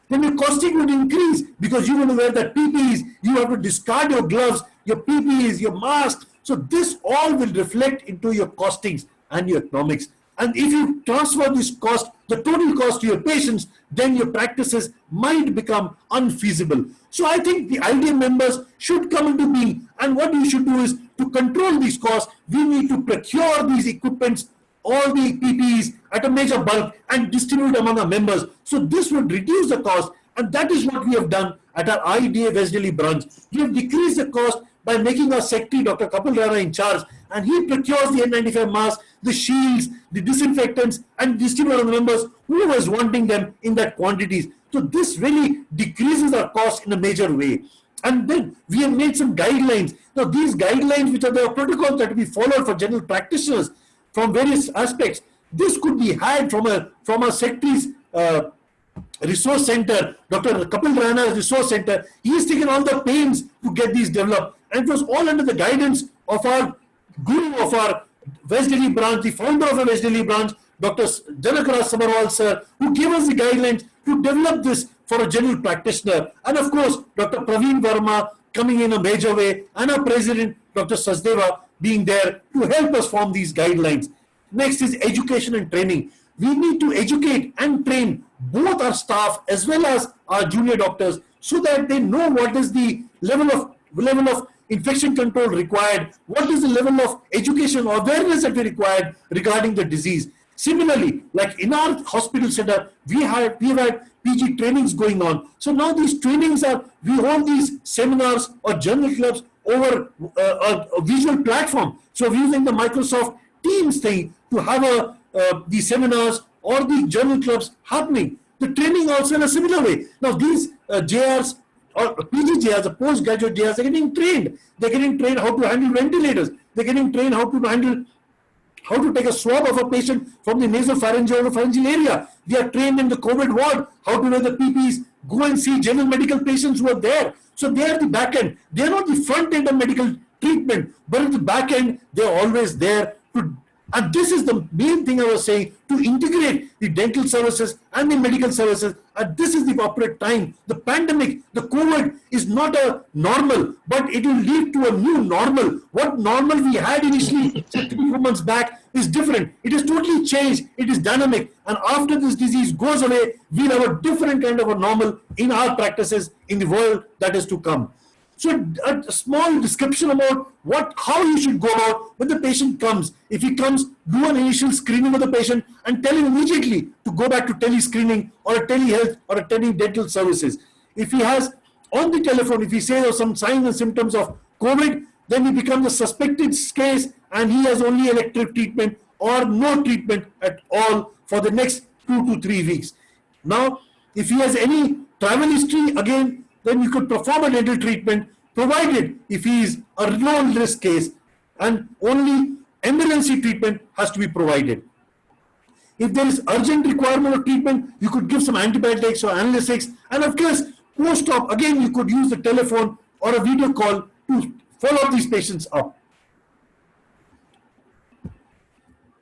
Then your costing would increase because you will wear that PPEs, you have to discard your gloves, your PPEs, your mask. So this all will reflect into your costings and your economics. And if you transfer this cost, the total cost to your patients, then your practices might become unfeasible. So I think the IDA members should come into being. And what you should do is to control these costs, we need to procure these equipments, all the PPEs at a major bulk and distribute among our members. So this would reduce the cost. And that is what we have done at our IDA West Delhi branch. We have decreased the cost by making our secretary, Dr. Kapil Rana, in charge. And he procures the N95 masks, the shields, the disinfectants, and distribute on the members who was wanting them in that quantities. So this really decreases our cost in a major way. And then we have made some guidelines. Now these guidelines, which are the protocols that we followed for general practitioners from various aspects, This could be had from a secretary's resource center, Dr. Kapil Rana's resource center. He's taken all the pains to get these developed, and it was all under the guidance of our guru of our West Delhi branch, the founder of the West Delhi branch, Dr. Janakraj Sabarwal sir, who gave us the guidelines to develop this for a general practitioner. And of course, Dr. Praveen Verma coming in a major way, and our president, Dr. Sachdeva, being there to help us form these guidelines. Next is education and training. We need to educate and train both our staff as well as our junior doctors so that they know what is the level of infection control required, what is the level of education or awareness that we required regarding the disease. Similarly, like in our hospital center, we have had PG trainings going on. So now these trainings we hold these seminars or journal clubs over a visual platform. So we're using the Microsoft Teams thing to have the seminars or the journal clubs happening. The training also in a similar way. Now these JRs or PG JRs, the postgraduate JRs, they're getting trained. They're getting trained how to handle ventilators. They're getting trained how to take a swab of a patient from the nasopharyngeal or pharyngeal area. They are trained in the COVID ward, how to wear the PPEs, go and see general medical patients who are there. So they are the back end. They are not the front end of medical treatment, but at the back end, they are always there to. And this is the main thing I was saying, to integrate the dental services and the medical services. And this is the appropriate time. The pandemic, the COVID is not a normal, but it will lead to a new normal. What normal we had initially 3-4 months back is different. It is totally changed. It is dynamic. And after this disease goes away, we'll have a different kind of a normal in our practices in the world that is to come. So a small description about how you should go about when the patient comes. If he comes, do an initial screening of the patient and tell him immediately to go back to tele-screening or a telehealth or a tele-dental services. If he has on the telephone, if he says some signs and symptoms of COVID, then he becomes a suspected case and he has only elective treatment or no treatment at all for the next 2 to 3 weeks. Now, if he has any travel history, again, then you could perform a dental treatment, provided if he is a low risk case, and only emergency treatment has to be provided. If there is urgent requirement of treatment, you could give some antibiotics or analgesics, and of course, post-op, again, you could use the telephone or a video call to follow these patients up.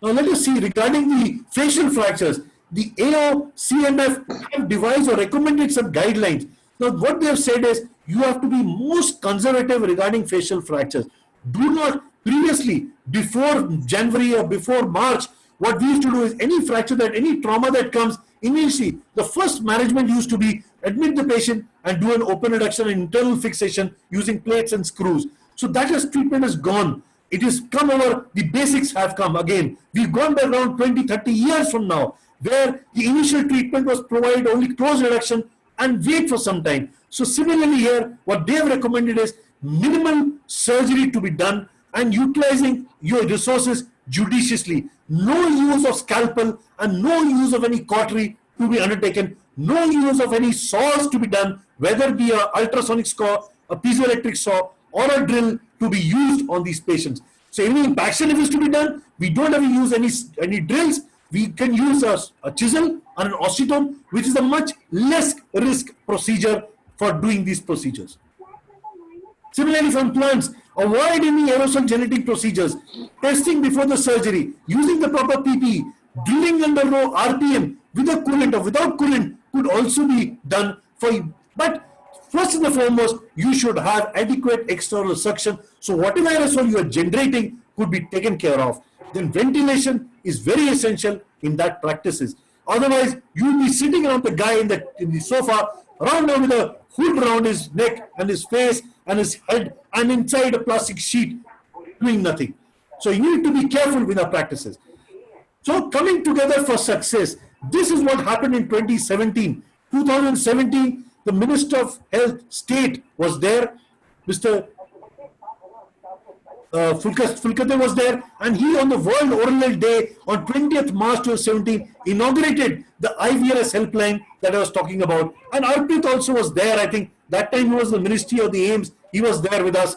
Now let us see regarding the facial fractures. The AO, CMF have devised or recommended some guidelines. Now, what they have said is you have to be most conservative regarding facial fractures. Do not previously, before January or before March, what we used to do is any fracture any trauma that comes, initially, the first management used to be admit the patient and do an open reduction and internal fixation using plates and screws. So that treatment is gone. It has come over, the basics have come again. We've gone by around 20-30 years from now, where the initial treatment was provide only close reduction and wait for some time. So similarly here, what they have recommended is minimal surgery to be done and utilizing your resources judiciously. No use of scalpel and no use of any cautery to be undertaken. No use of any saws to be done, whether it be an ultrasonic saw, a piezoelectric saw, or a drill to be used on these patients. So any impaction if is to be done, we don't have to use any drills. We can use a chisel or an osteotome, which is a much less risk procedure for doing these procedures. Similarly, for implants, avoid any aerosol genetic procedures, testing before the surgery, using the proper PPE, drilling under low RPM with a coolant or without coolant could also be done for you. But first and foremost, you should have adequate external suction. So whatever aerosol you are generating could be taken care of. Then ventilation is very essential in that practices. Otherwise, you will be sitting around the guy in the sofa, around with a hood around his neck and his face and his head, and inside a plastic sheet doing nothing. So you need to be careful with our practices. So coming together for success, this is what happened in 2017. 2017, the Minister of Health State was there, Mr. Fulkate was there, and he on the World Oral Health Day on 20th March 2017 inaugurated the IVRS helpline that I was talking about. And Arpit also was there. I think that time he was the Ministry of the AIMS. He was there with us.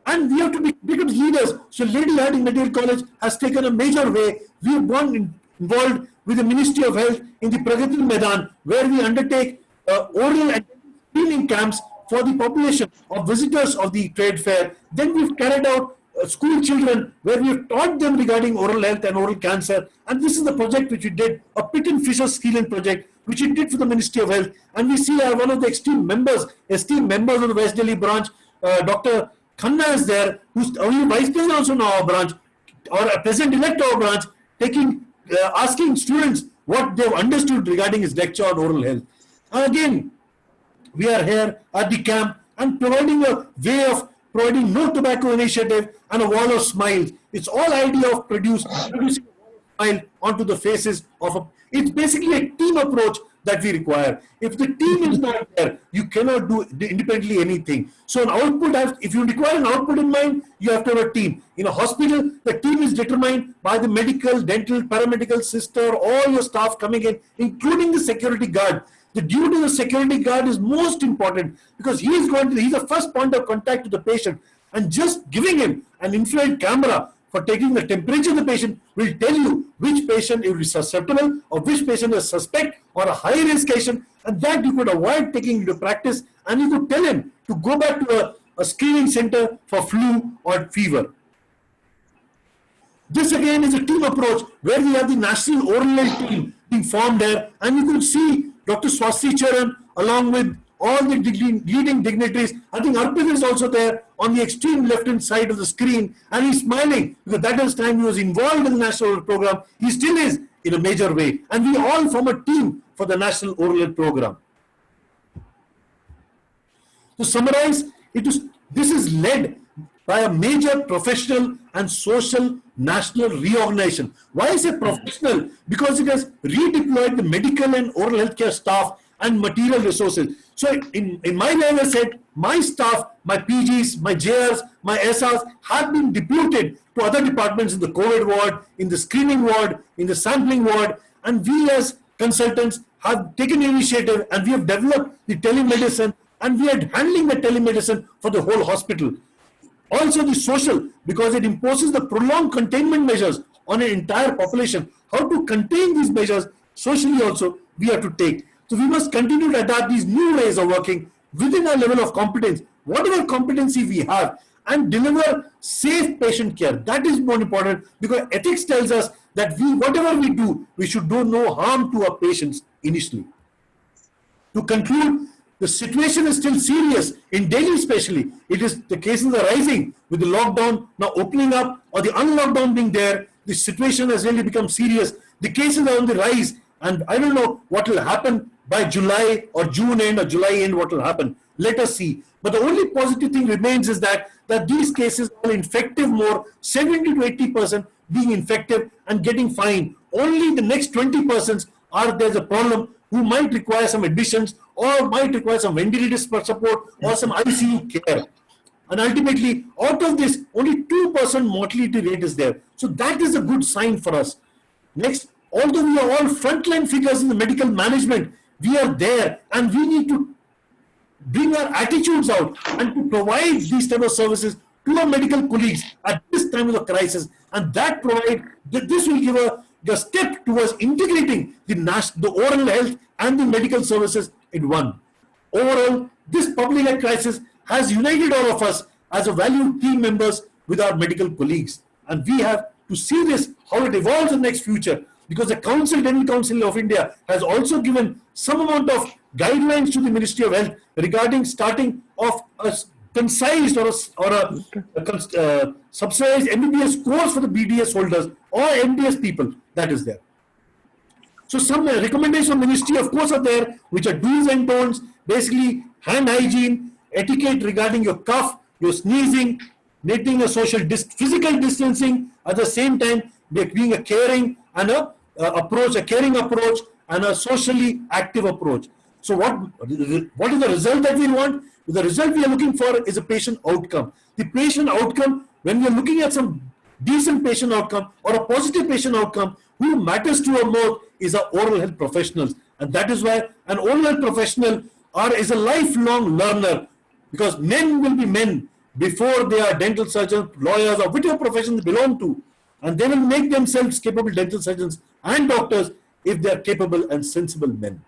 And we have to become leaders. So Lady Hardinge Medical College has taken a major way. We have gone involved with the Ministry of Health in the Pragati Maidan, where we undertake oral and screening camps for the population of visitors of the trade fair. Then we've carried out school children, where we have taught them regarding oral health and oral cancer. And this is the project which we did, a Pitt and Fisher Skilling project, which we did for the Ministry of Health. And we see one of the esteemed members of the West Delhi branch, Dr. Khanna is there, who's only vice president also in our branch, or a president-elect of our branch, asking students what they've understood regarding his lecture on oral health. Again, we are here at the camp and providing a way of providing no tobacco initiative and a wall of smiles. It's all idea of producing a wall of smile onto the faces of it's basically a team approach that we require. If the team is not there, you cannot do independently anything. So an output if you require an output in mind, you have to have a team. In a hospital, the team is determined by the medical, dental, paramedical, sister, all your staff coming in, including the security guard. The duty of the security guard is most important, because he's the first point of contact with the patient, and just giving him an infrared camera for taking the temperature of the patient will tell you which patient is susceptible or which patient is suspect or a high risk patient, and that you could avoid taking into practice, and you could tell him to go back to a screening center for flu or fever. This again is a team approach where we have the National Oral Health team being formed there, and you could see Dr. Swasti Charan along with all the leading dignitaries. I think Arpit is also there on the extreme left-hand side of the screen, and he's smiling because that was time he was involved in the National Oral Program. He still is in a major way, and we all form a team for the National Oral Health Program. To summarize, this is led by a major professional and social national reorganization. Why is it professional? Because it has redeployed the medical and oral healthcare staff and material resources. So in my line, I said, my staff, my PGs, my JRs, my SRs have been deputed to other departments in the COVID ward, in the screening ward, in the sampling ward, and we as consultants have taken initiative, and we have developed the telemedicine, and we are handling the telemedicine for the whole hospital. Also the social, because it imposes the prolonged containment measures on an entire population. How to contain these measures socially also we have to take. So we must continue to adapt these new ways of working within our level of competence, whatever competency we have, and deliver safe patient care. That is more important, because ethics tells us that whatever we do, we should do no harm to our patients initially. To conclude, the situation is still serious in Delhi especially. The cases are rising with the lockdown now opening up, or the unlockdown being there. The situation has really become serious. The cases are on the rise, and I don't know what will happen by July or June end or July end, what will happen. Let us see. But the only positive thing remains is that these cases are infective more, 70 to 80% being infective and getting fine. Only the next 20% there's a problem, who might require some admissions or might require some ventilator support or some ICU care. And ultimately, out of this, only 2% mortality rate is there. So that is a good sign for us. Next, although we are all frontline figures in the medical management, we are there, and we need to bring our attitudes out and to provide these type of services to our medical colleagues at this time of the crisis. And this will give a step towards integrating the oral health and the medical services in one. Overall, this public health crisis has united all of us as a valued team members with our medical colleagues. And we have to see this, how it evolves in the next future, because the Dental Council of India has also given some amount of guidelines to the Ministry of Health regarding starting of a concise or a subsidized MBBS course for the BDS holders or MDS people that is there. So some recommendations from Ministry of course are there, which are do's and don'ts, basically hand hygiene, etiquette regarding your cough, your sneezing, maintaining a physical distancing, at the same time being a caring and a caring approach and a socially active approach. So what is the result that we want? The result we are looking for is a patient outcome. The patient outcome, when we are looking at some decent patient outcome or a positive patient outcome, who matters to our more is our oral health professionals. And that is why an oral health professional is a lifelong learner, because men will be men. before they are dental surgeons, lawyers, or whichever profession they belong to. And they will make themselves capable dental surgeons and doctors if they are capable and sensible men.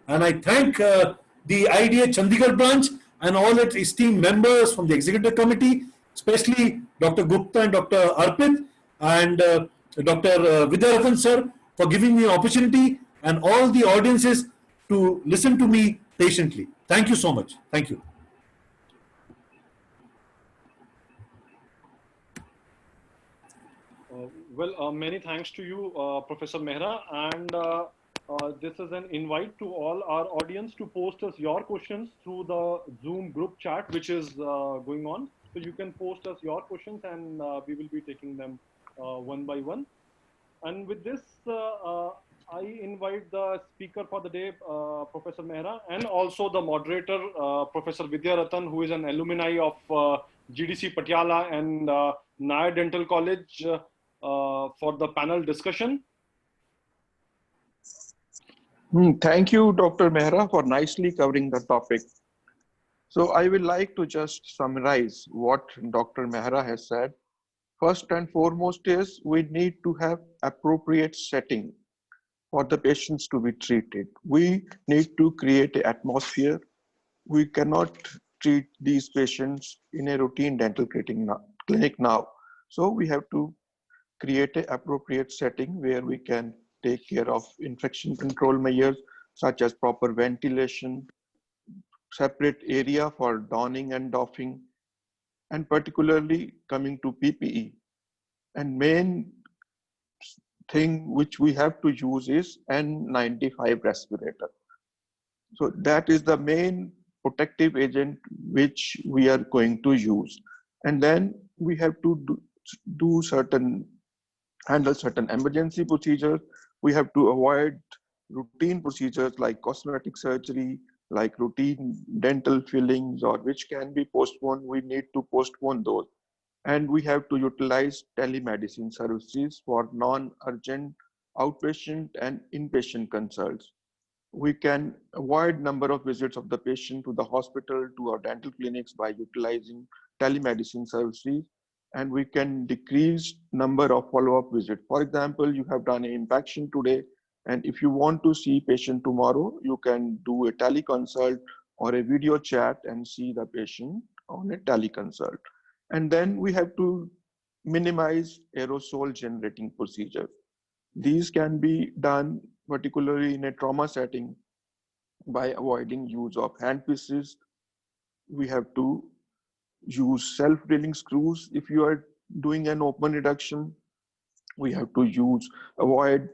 And I thank the IDA Chandigarh branch and all its esteemed members from the executive committee, especially Dr. Gupta and Dr. Arpit and Dr. Vidyarathan sir for giving me an opportunity and all the audiences to listen to me patiently. Thank you so much. Thank you. Many thanks to you, Professor Mehra. And this is an invite to all our audience to post us your questions through the Zoom group chat, which is going on. So you can post us your questions and we will be taking them one by one. And with this, I invite the speaker for the day, Professor Mehra, and also the moderator, Professor Vidyarathan, who is an alumni of GDC Patiala and Nair Dental College for the panel discussion. Thank you, Dr. Mehra, for nicely covering the topic. So I would like to just summarize what Dr. Mehra has said. First and foremost is we need to have appropriate setting for the patients to be treated. We need to create an atmosphere. We cannot treat these patients in a routine dental clinic now. So we have to create an appropriate setting where we can take care of infection control measures such as proper ventilation, separate area for donning and doffing, and particularly coming to PPE. And main thing which we have to use is N95 respirator. So that is the main protective agent which we are going to use. And then we have to handle certain emergency procedures. We have to avoid routine procedures like cosmetic surgery, like routine dental fillings, or which can be postponed. We need to postpone those. And we have to utilize telemedicine services for non-urgent outpatient and inpatient consults. We can avoid number of visits of the patient to the hospital, to our dental clinics by utilizing telemedicine services, and we can decrease number of follow-up visits. For example, you have done an impaction today, and if you want to see patient tomorrow, you can do a teleconsult or a video chat and see the patient on a teleconsult. And then we have to minimize aerosol generating procedures. These can be done particularly in a trauma setting by avoiding use of handpieces. We have to use self-drilling screws if you are doing an open reduction. We have to avoid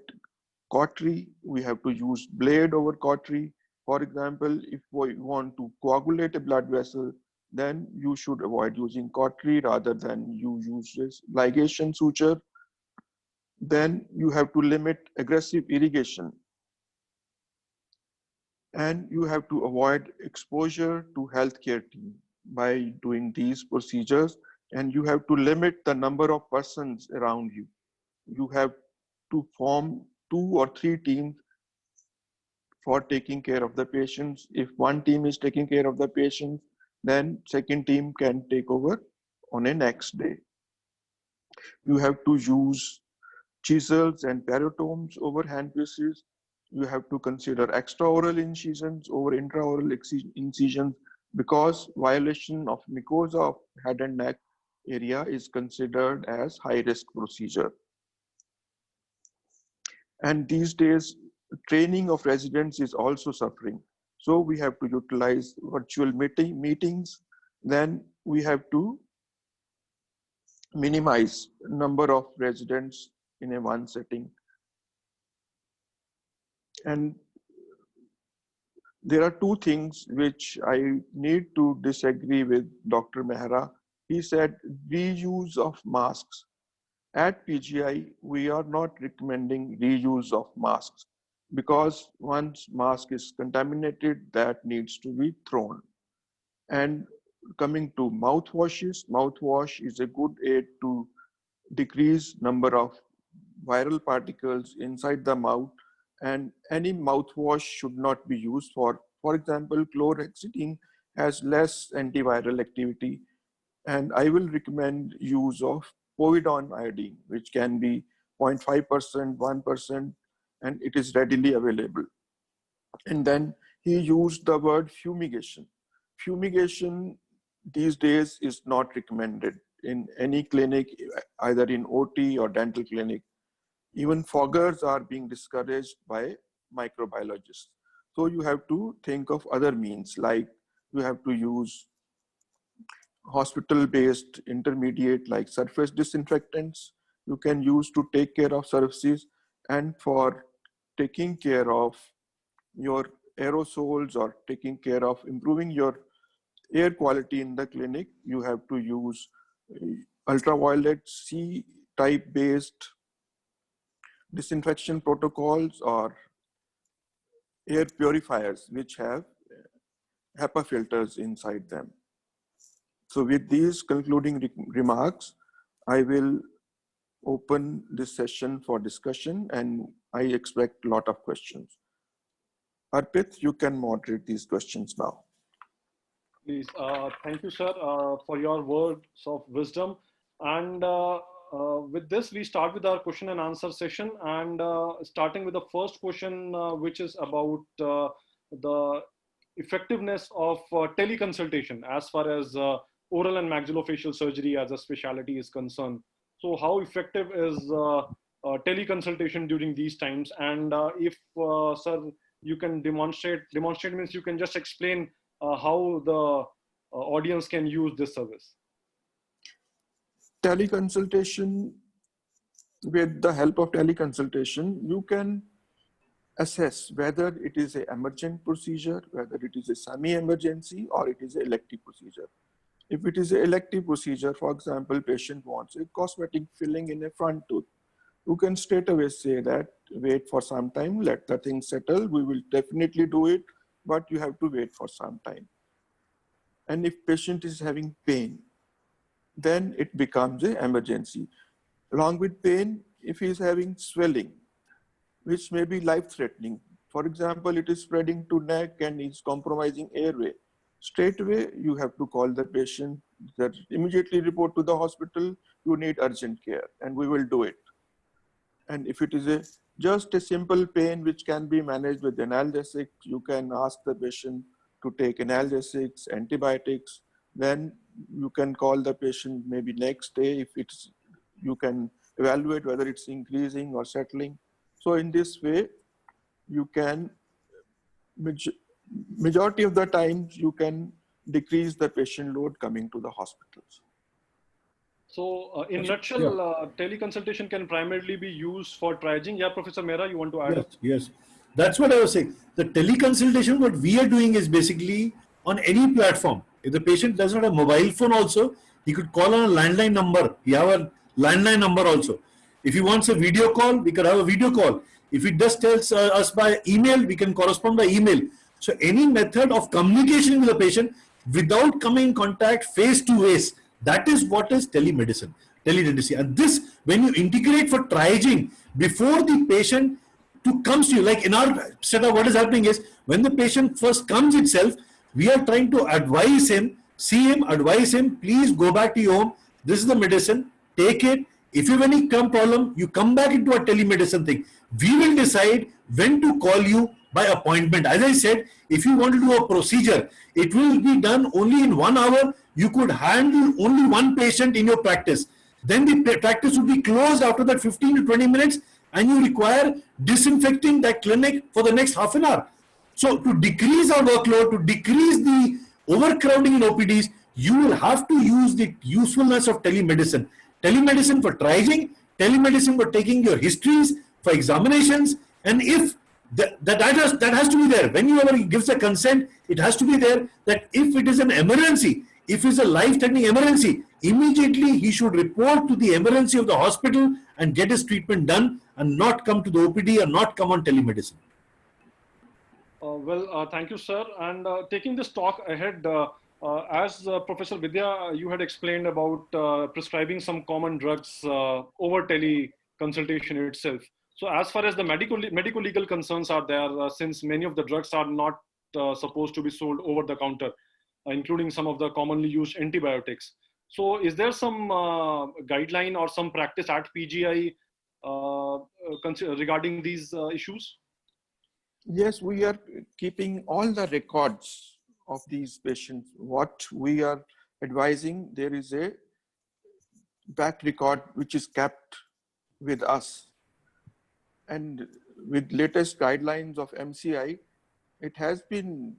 cautery. We have to use blade over cautery. For example, if we want to coagulate a blood vessel, then you should avoid using cautery rather than you use this ligation suture. Then you have to limit aggressive irrigation. And you have to avoid exposure to healthcare team by doing these procedures. And you have to limit the number of persons around you. You have to form 2 or 3 teams for taking care of the patients. If one team is taking care of the patients, then second team can take over on a next day. You have to use chisels and periotomes over handpieces. You have to consider extraoral incisions over intraoral incisions because violation of mucosa of head and neck area is considered as high-risk procedure. And these days, training of residents is also suffering. So we have to utilize virtual meetings. Then we have to minimize number of residents in a one setting. And there are 2 things which I need to disagree with Dr. Mehra. He said reuse of masks. At PGI, we are not recommending reuse of masks because once mask is contaminated, that needs to be thrown. And coming to mouthwashes, mouthwash is a good aid to decrease number of viral particles inside the mouth, and any mouthwash should not be used for example, chlorhexidine has less antiviral activity And I will recommend use of povidone iodine, which can be 0.5%, 1%, and it is readily available. And then he used the word fumigation. Fumigation these days is not recommended in any clinic, either in OT or dental clinic. Even foggers are being discouraged by microbiologists. So you have to think of other means, like you have to use hospital-based intermediate like surface disinfectants you can use to take care of surfaces, and for taking care of your aerosols or taking care of improving your air quality in the clinic, you have to use ultraviolet C type based disinfection protocols or air purifiers which have HEPA filters inside them. So with these concluding remarks, I will open this session for discussion, and I expect a lot of questions. Arpit, you can moderate these questions now. Please, thank you, sir, for your words of wisdom. And with this, we start with our question and answer session. And starting with the first question, which is about the effectiveness of teleconsultation as far as oral and maxillofacial surgery as a specialty is concerned. So how effective is teleconsultation during these times? And if, sir, you can demonstrate means you can just explain how the audience can use this service. Teleconsultation, with the help of teleconsultation, you can assess whether it is an emergent procedure, whether it is a semi-emergency, or it is an elective procedure. If it is an elective procedure, for example, patient wants a cosmetic filling in a front tooth, you can straight away say that wait for some time, let the thing settle, we will definitely do it, but you have to wait for some time. And if patient is having pain, then it becomes an emergency. Along with pain, if he is having swelling, which may be life-threatening, for example, it is spreading to neck and is compromising airway, straight away you have to call the patient, that immediately report to the hospital, you need urgent care, and we will do it. And if it is just a simple pain which can be managed with analgesic, you can ask the patient to take analgesics, antibiotics, then you can call the patient maybe next day if it's, you can evaluate whether it's increasing or settling. So in this way, you can, majority of the times you can decrease the patient load coming to the hospitals. So in nutshell, teleconsultation can primarily be used for triaging. Yeah, Professor Mehra, you want to add? Yes. That's what I was saying. The teleconsultation, what we are doing is basically on any platform. If the patient does not have a mobile phone also, he could call on a landline number. We have a landline number also. If he wants a video call, we could have a video call. If he just tells us by email, we can correspond by email. So any method of communication with the patient without coming in contact face to face, that is what is telemedicine, teledentistry. And this, when you integrate for triaging before the patient comes to you, like in our setup, what is happening is when the patient first comes itself, we are trying to advise him, see him, advise him, please go back to your home. This is the medicine, take it. If you have any problem, you come back into a telemedicine thing. We will decide when to call you by appointment. As I said, if you want to do a procedure, it will be done only in 1 hour. You could handle only one patient in your practice. Then the practice would be closed after that 15 to 20 minutes, and you require disinfecting that clinic for the next half an hour. So to decrease our workload, to decrease the overcrowding in OPDs, you will have to use the usefulness of telemedicine. Telemedicine for triaging, telemedicine for taking your histories, for examinations, and if that has to be there. When you ever gives a consent, it has to be there that if it is an emergency, if it's a life-threatening emergency, immediately he should report to the emergency of the hospital and get his treatment done and not come to the OPD or not come on telemedicine. Thank you, sir. And taking this talk ahead, as Professor Vidya, you had explained about prescribing some common drugs over teleconsultation itself. So as far as the medico-legal concerns are there, since many of the drugs are not supposed to be sold over the counter, including some of the commonly used antibiotics. So is there some guideline or some practice at PGI regarding these issues? Yes, we are keeping all the records of these patients. What we are advising, there is a back record which is kept with us. And with latest guidelines of MCI, it has been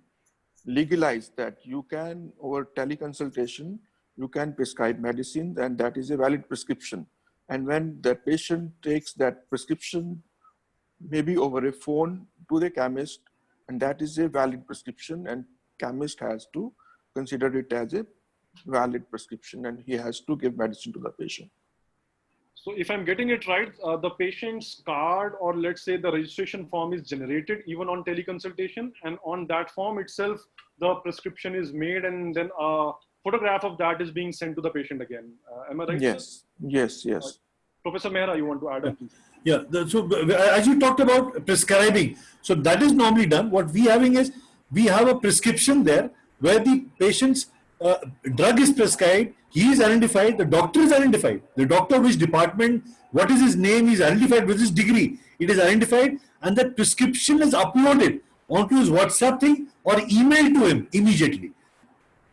legalized that you can, over teleconsultation, you can prescribe medicine, and that is a valid prescription. And when the patient takes that prescription, maybe over a phone to the chemist, and that is a valid prescription, and chemist has to consider it as a valid prescription, and he has to give medicine to the patient. So if I'm getting it right, the patient's card, or let's say the registration form, is generated even on teleconsultation, and on that form itself, the prescription is made, and then a photograph of that is being sent to the patient again. Am I right? Yes, yes, yes. Professor Mehra, you want to add on, please? Yeah, so as you talked about prescribing, so that is normally done. What we having is, we have a prescription there where the patient's drug is prescribed, he is identified, the doctor is identified, the doctor which department, what is his name, is identified with his degree, it is identified, and that prescription is uploaded onto his WhatsApp thing or emailed to him immediately.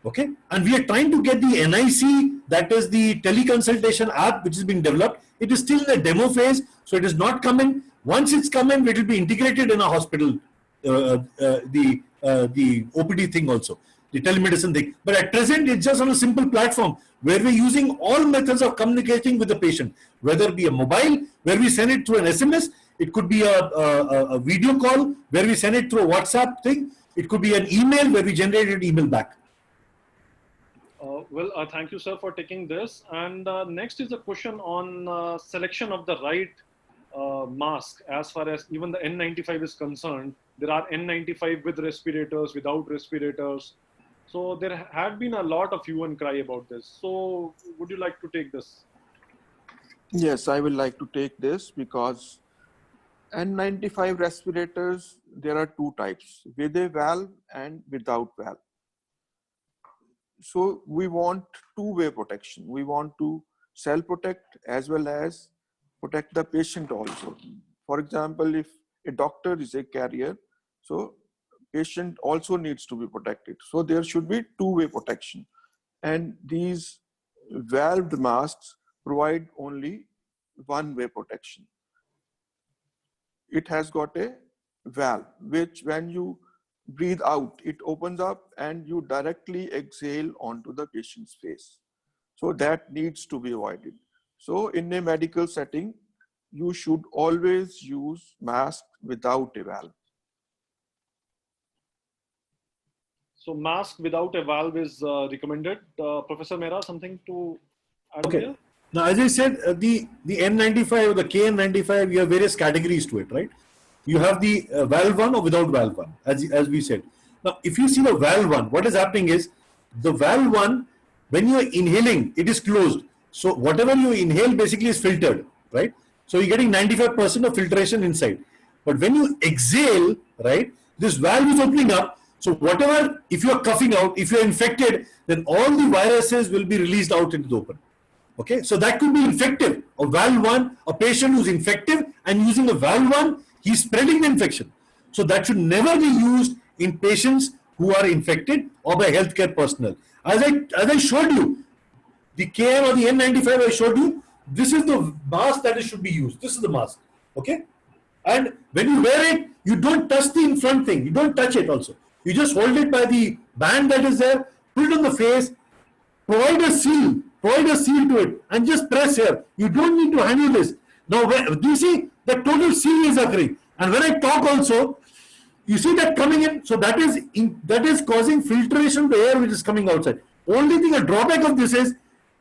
Okay, and we are trying to get the NIC, that is the teleconsultation app which is being developed. It is still in the demo phase, so it is not coming. Once it's coming, it will be integrated in a hospital, the OPD thing also, the telemedicine thing. But at present, it's just on a simple platform where we're using all methods of communicating with the patient, whether it be a mobile, where we send it through an SMS, it could be a video call, where we send it through a WhatsApp thing, it could be an email where we generate an email back. Thank you, sir, for taking this. And next is a question on selection of the right mask. As far as even the N95 is concerned, there are N95 with respirators, without respirators. So there had been a lot of hue and cry about this. So would you like to take this? Yes, I will like to take this, because N95 respirators, there are two types, with a valve and without valve. So we want two-way protection. We want to self-protect as well as protect the patient also. For example, if a doctor is a carrier, so patient also needs to be protected. So there should be two-way protection. And these valved masks provide only one-way protection. It has got a valve, which when you breathe out, it opens up and you directly exhale onto the patient's face. So that needs to be avoided. So in a medical setting, you should always use mask without a valve. So mask without a valve is recommended. Professor Mehra, something to add? Okay. Here? Now, as I said, the N95 or the KN95, you have various categories to it, right? You have the valve one or without valve one, as we said. Now, if you see the valve one, what is happening is, the valve one, when you are inhaling, it is closed. So whatever you inhale basically is filtered, right? So you're getting 95% of filtration inside. But when you exhale, right, this valve is opening up. So whatever, if you are coughing out, if you are infected, then all the viruses will be released out into the open. Okay, so that could be infective. A valve one, a patient who's infective and using a valve one, he's spreading the infection. So that should never be used in patients who are infected or by healthcare personnel. As I showed you, the KN or the N95 I showed you, this is the mask that should be used. This is the mask. Okay? And when you wear it, you don't touch the in front thing. You don't touch it also. You just hold it by the band that is there, put it on the face, provide a seal to it, and just press here. You don't need to handle this. Now, do you see the total seal is occurring? And when I talk also, you see that coming in. So that is causing filtration of the air which is coming outside. Only thing, a drawback of this is,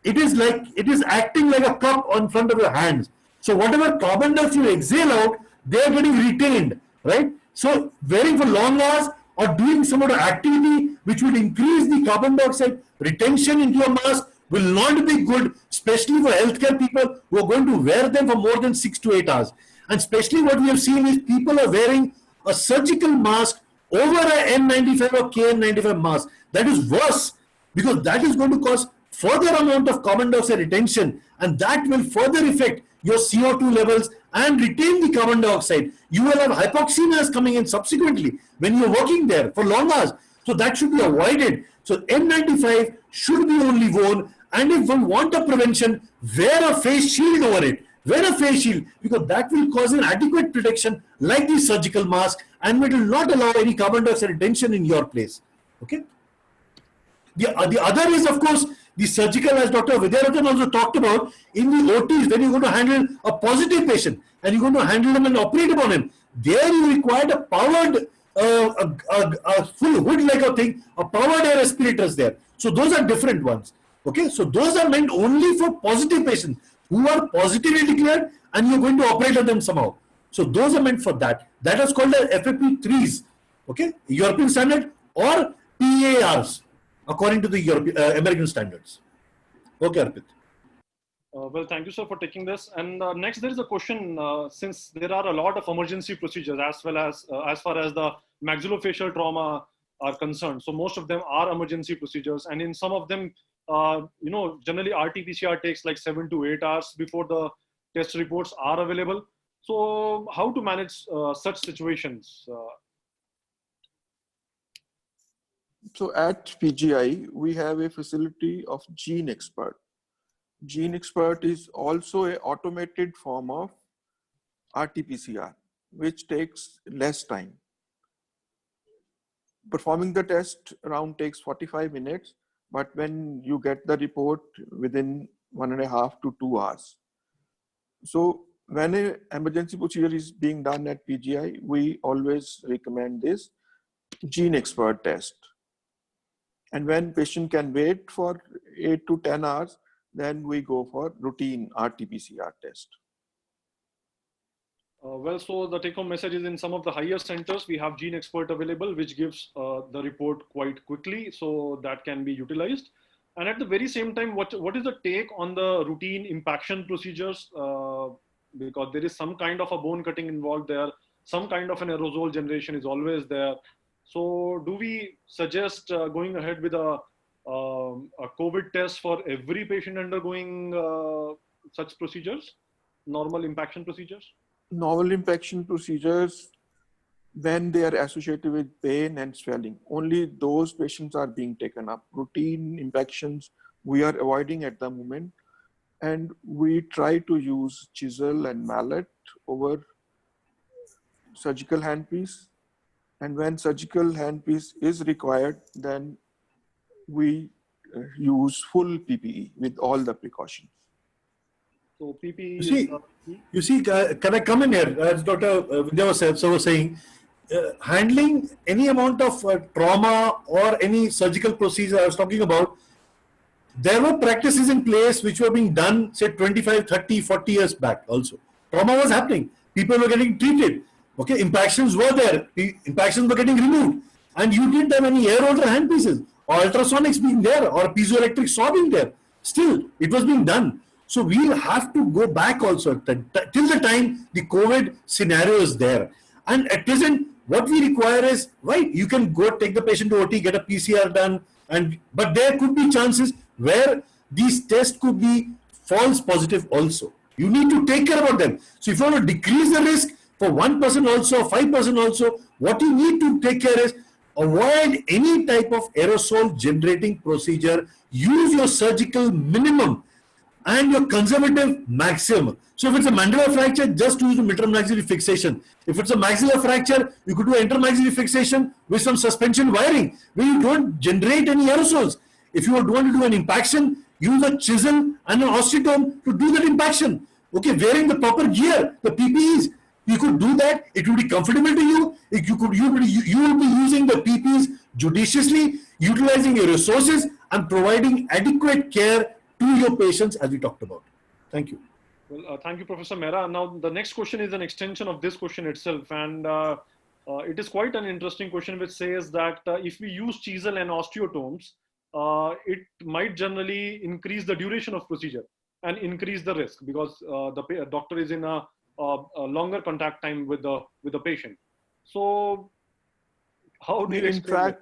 it is acting like a cup on front of your hands. So whatever carbon dioxide you exhale out, they are getting retained, right? So wearing for long hours or doing some other activity which will increase the carbon dioxide retention into your mask will not be good, especially for healthcare people who are going to wear them for more than 6 to 8 hours. And especially what we have seen is people are wearing a surgical mask over a N95 or KN95 mask. That is worse, because that is going to cause further amount of carbon dioxide retention, and that will further affect your CO2 levels and retain the carbon dioxide. You will have hypoxemias coming in subsequently when you're working there for long hours. So that should be avoided. So N95 should be only worn, and if one want a prevention, wear a face shield over it. Wear a face shield, because that will cause an adequate protection like the surgical mask, and it will not allow any carbon dioxide retention in your place. Okay. The other is, of course, the surgical, as Dr. Vidyaratan also talked about, in the OTs, when you're going to handle a positive patient and you're going to handle him and operate upon him, there you required a powered, a full hood like a thing, a powered air respirators there. So those are different ones. Okay, so those are meant only for positive patients who are positively declared and you're going to operate on them somehow. So those are meant for that. That is called the FFP3s, okay, European standard, or PARs, according to the American standards. Okay, Arpit. Well, thank you, sir, for taking this. And next, there is a question, since there are a lot of emergency procedures as well as far as the maxillofacial trauma are concerned. So most of them are emergency procedures. And in some of them, generally RT-PCR takes like 7 to 8 hours before the test reports are available. So how to manage such situations? So at PGI, we have a facility of Gene Expert. Gene Expert is also an automated form of RT-PCR, which takes less time. Performing the test round takes 45 minutes, but when you get the report within 1.5 to 2 hours. So when an emergency procedure is being done at PGI, we always recommend this Gene Expert test. And when patient can wait for 8 to 10 hours, then we go for routine RT-PCR test. Well, so the take-home message is, in some of the higher centers, we have Gene Expert available, which gives the report quite quickly, so that can be utilized. And at the very same time, what is the take on the routine impaction procedures? Because there is some kind of a bone cutting involved there, some kind of an aerosol generation is always there. So do we suggest going ahead with a COVID test for every patient undergoing such procedures, normal impaction procedures? Novel impaction procedures, when they are associated with pain and swelling, only those patients are being taken up. Routine impactions we are avoiding at the moment, and we try to use chisel and mallet over surgical handpiece. And when surgical handpiece is required, then we use full PPE with all the precautions. So PPE You see, can I come in here? As Dr. Vidya was saying, handling any amount of trauma or any surgical procedure I was talking about, there were practices in place which were being done, say 25, 30, 40 years back also. Trauma was happening. People were getting treated. Okay, impactions were there. Impactions were getting removed. And you didn't have any air holder handpieces or ultrasonics being there or piezoelectric saw being there. Still, it was being done. So we'll have to go back also till the time the COVID scenario is there. And at present, what we require is, right, you can go take the patient to OT, get a PCR done, but there could be chances where these tests could be false positive also. You need to take care about them. So if you want to decrease the risk for 1% also, 5% also, what you need to take care is avoid any type of aerosol generating procedure. Use your surgical minimum and your conservative maximum. So if it's a mandibular fracture, just use the intermaxillary fixation. If it's a maxillar fracture, you could do intermaxillary fixation with some suspension wiring where you don't generate any aerosols. If you want to do an impaction, use a chisel and an osteotome to do that impaction. Okay, wearing the proper gear, the PPEs, you could do that. It will be comfortable to you. You will be using the PPEs judiciously, utilizing your resources and providing adequate care to your patients, as we talked about. Thank you. Well, thank you, Professor Mehra. Now, the next question is an extension of this question itself. And it is quite an interesting question, which says that if we use chisel and osteotomes, it might generally increase the duration of procedure and increase the risk, because the doctor is in a longer contact time with the patient. So how do you explain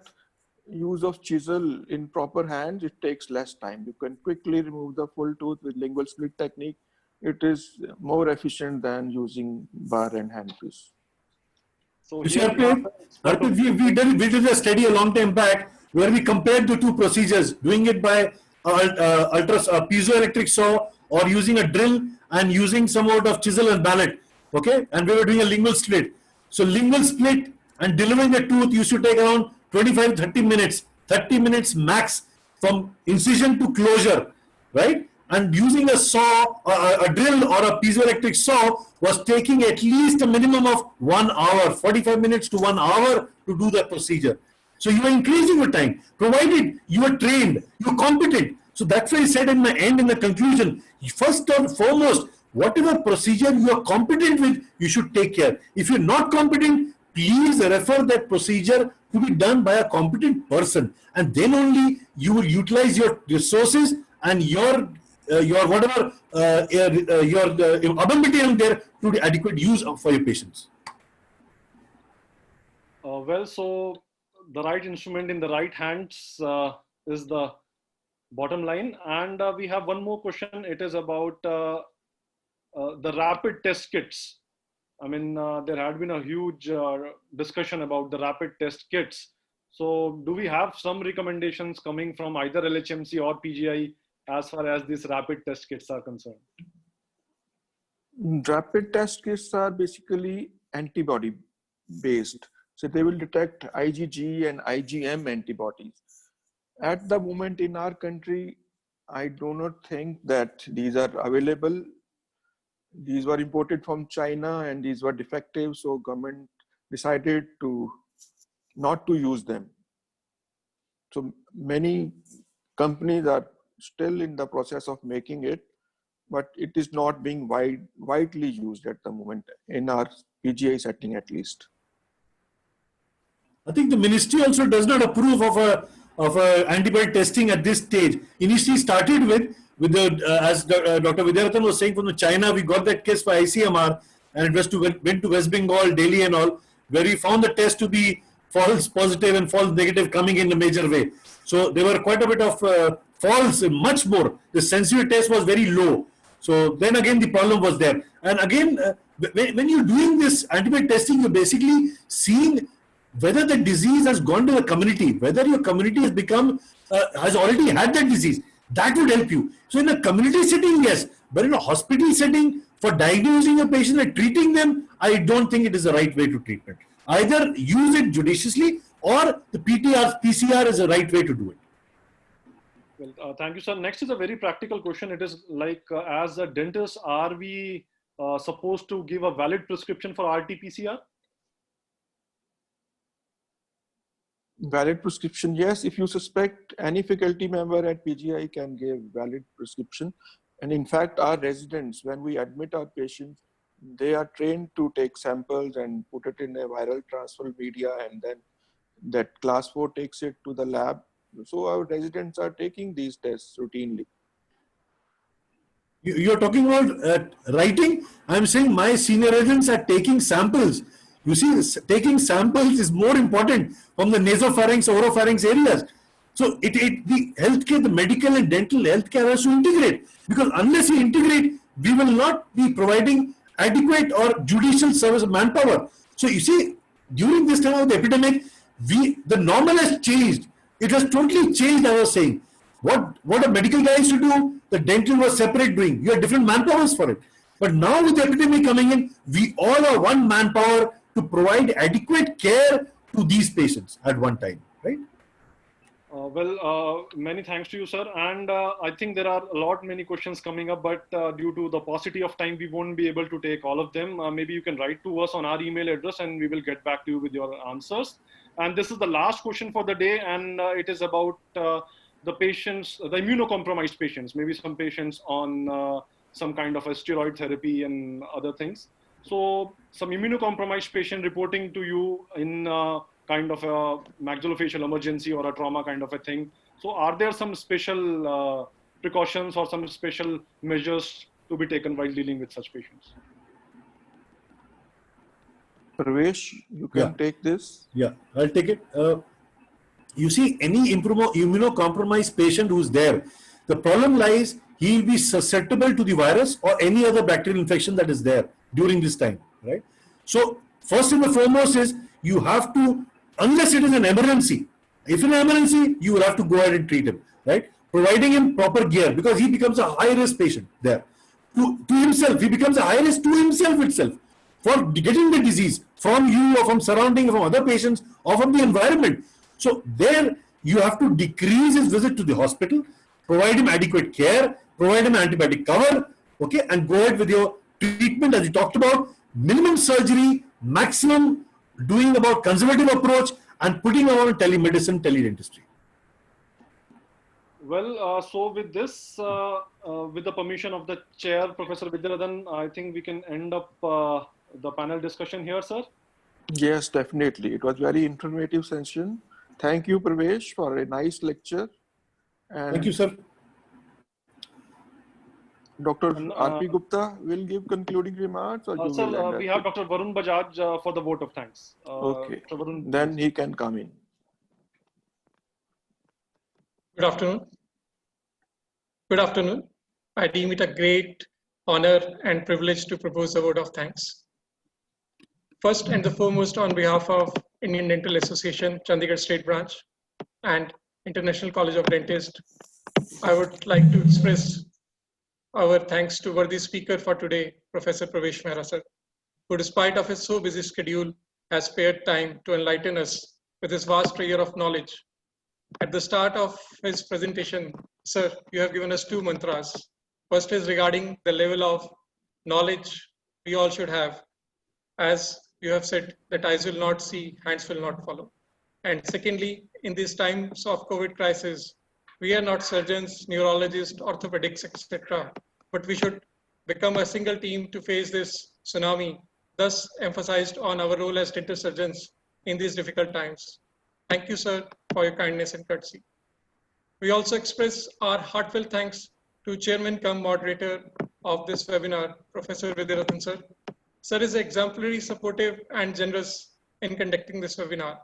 use of chisel in proper hands, it takes less time. You can quickly remove the full tooth with lingual split technique. It is more efficient than using bar and handpiece. So You see, here we have the expert Harpreet, we did a study a long time back where we compared the two procedures, doing it by piezoelectric saw or using a drill and using some sort of chisel and mallet. Okay, and we were doing a lingual split. So lingual split and delivering the tooth used to take around 25-30 minutes, 30 minutes max from incision to closure, right? And using a saw, a drill or a piezoelectric saw was taking at least a minimum of 1 hour, 45 minutes to 1 hour to do that procedure. So you are increasing your time, provided you are trained, you are competent. So that's why I said in the end, in the conclusion, first and foremost, whatever procedure you are competent with, you should take care. If you're not competent, please refer that procedure to be done by a competent person, and then only you will utilize your resources and your whatever your ability in there to the adequate use for your patients. well, so the right instrument in the right hands is the bottom line. And we have one more question. It is about the rapid test kits. I mean, there had been a huge discussion about the rapid test kits. So do we have some recommendations coming from either LHMC or PGI as far as these rapid test kits are concerned? Rapid test kits are basically antibody based. So they will detect IgG and IgM antibodies. At the moment in our country, I do not think that these are available. These were imported from China and these were defective. So government decided to not to use them. So many companies are still in the process of making it, but it is not being widely used at the moment in our PGI setting at least. I think the ministry also does not approve of a antibody testing at this stage. Initially started with the as Dr. Vidyarthan was saying, from China, we got that case for ICMR, and it was went to West Bengal, Delhi, and all, where we found the test to be false positive and false negative coming in a major way. So there were quite a bit of false, much more. The sensitivity test was very low. So then again, the problem was there. And again, when you're doing this antibody testing, you're basically seeing whether the disease has gone to the community, whether your community has become, has already had that disease. That would help you. So in a community setting, yes, but in a hospital setting, for diagnosing a patient and treating them, I don't think it is the right way to treatment. Either use it judiciously or the PCR is the right way to do it. Well, thank you, sir. Next is a very practical question. It is like, as a dentist, are we supposed to give a valid prescription for RT-PCR? Valid prescription, yes. If you suspect any faculty member at PGI can give valid prescription. And in fact, our residents, when we admit our patients, they are trained to take samples and put it in a viral transfer media, and then that class 4 takes it to the lab. So our residents are taking these tests routinely. You're talking about writing. I'm saying my senior residents are taking samples. You see, taking samples is more important from the nasopharynx, oropharynx areas. So the healthcare, the medical and dental healthcare has to integrate, because unless you integrate, we will not be providing adequate or judicial service of manpower. So you see, during this time of the epidemic, the normal has changed. It has totally changed. I was saying, what a medical guy used to do, the dental was separate doing. You have different manpowers for it. But now with the epidemic coming in, we all are one manpower to provide adequate care to these patients at one time, right? Many thanks to you, sir. And I think there are many questions coming up, but due to the paucity of time, we won't be able to take all of them. Maybe you can write to us on our email address and we will get back to you with your answers. And this is the last question for the day, and it is about the patients, the immunocompromised patients, maybe some patients on some kind of a steroid therapy and other things. So some immunocompromised patient reporting to you in kind of a maxillofacial emergency or a trauma kind of a thing. So are there some special precautions or some special measures to be taken while dealing with such patients? Pravesh, you can take this. Yeah, I'll take it. you see any immunocompromised patient who's there, the problem lies he will be susceptible to the virus or any other bacterial infection that is there during this time, right? So first and the foremost is you have to, unless it is an emergency, if in an emergency, you will have to go ahead and treat him, right? Providing him proper gear, because he becomes a high risk patient there. To himself, he becomes a high risk to himself itself for getting the disease from you or from surrounding, from other patients or from the environment. So there you have to decrease his visit to the hospital, provide him adequate care, provide him antibiotic cover, okay, and go ahead with your treatment as you talked about, minimum surgery, maximum doing about conservative approach and putting on telemedicine, teledentistry. Well, so with this, with the permission of the chair, Professor Vidyadhar, I think we can end up the panel discussion here, sir. Yes, definitely. It was very informative session. Thank you, Pravesh, for a nice lecture. And thank you, sir. Dr. R.P. Gupta will give concluding remarks, or you sir, will end we up have Dr. Varun Bajaj for the vote of thanks. Okay, Dr. Varun, then he can come in. Good afternoon. Good afternoon. I deem it a great honor and privilege to propose a vote of thanks. First and the foremost, on behalf of Indian Dental Association, Chandigarh State Branch, and International College of Dentists, I would like to express our thanks to worthy speaker for today, Professor Pravesh Mehra sir, who despite of his so busy schedule has spared time to enlighten us with his vast treasure of knowledge. At the start of his presentation, sir, you have given us two mantras. First is regarding the level of knowledge we all should have. As you have said, that eyes will not see, hands will not follow. And secondly, in these times of COVID crisis, we are not surgeons, neurologists, orthopedics, etc., but we should become a single team to face this tsunami, thus emphasized on our role as dental surgeons in these difficult times. Thank you, sir, for your kindness and courtesy. We also express our heartfelt thanks to Chairman cum moderator of this webinar, Professor Vidyadhar sir. Sir is exemplary, supportive, and generous in conducting this webinar.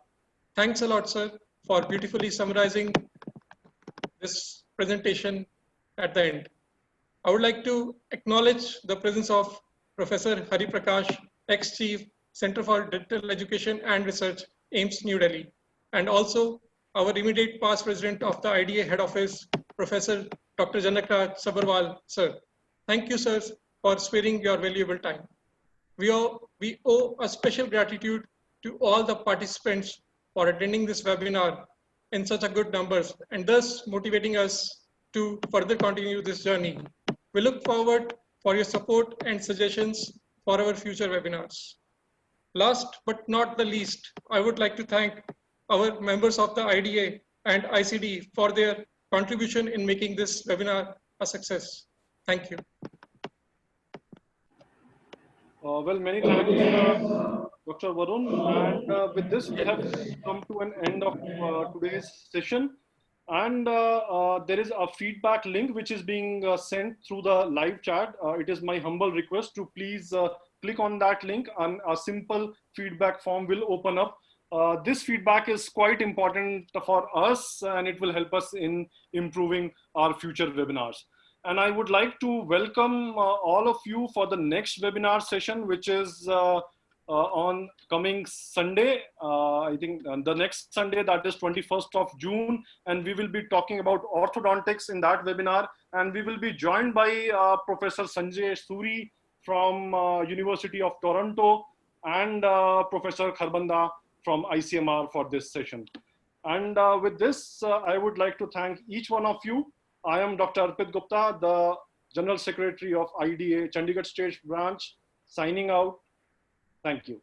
Thanks a lot, sir, for beautifully summarizing this presentation at the end. I would like to acknowledge the presence of Professor Hari Prakash, ex-Chief, Center for Dental Education and Research, AIIMS, New Delhi, and also our immediate past president of the IDA Head Office, Professor Dr. Janakraj Sabharwal, sir. Thank you, sir, for sparing your valuable time. We owe a special gratitude to all the participants for attending this webinar in such a good numbers and thus motivating us to further continue this journey. We look forward for your support and suggestions for our future webinars. Last but not the least, I would like to thank our members of the IDA and ICD for their contribution in making this webinar a success. Thank you. Well, many thanks, Dr. Varun. And with this, we have come to an end of today's session. And there is a feedback link which is being sent through the live chat. It is my humble request to please click on that link and a simple feedback form will open up. This feedback is quite important for us and it will help us in improving our future webinars. And I would like to welcome all of you for the next webinar session, which is on coming Sunday. I think the next Sunday, that is 21st of June. And we will be talking about orthodontics in that webinar. And we will be joined by Professor Sanjay Suri from University of Toronto and Professor Kharbanda from ICMR for this session. And with this, I would like to thank each one of you. I am Dr. Arpit Gupta, the General Secretary of IDA Chandigarh State Branch, signing out. Thank you.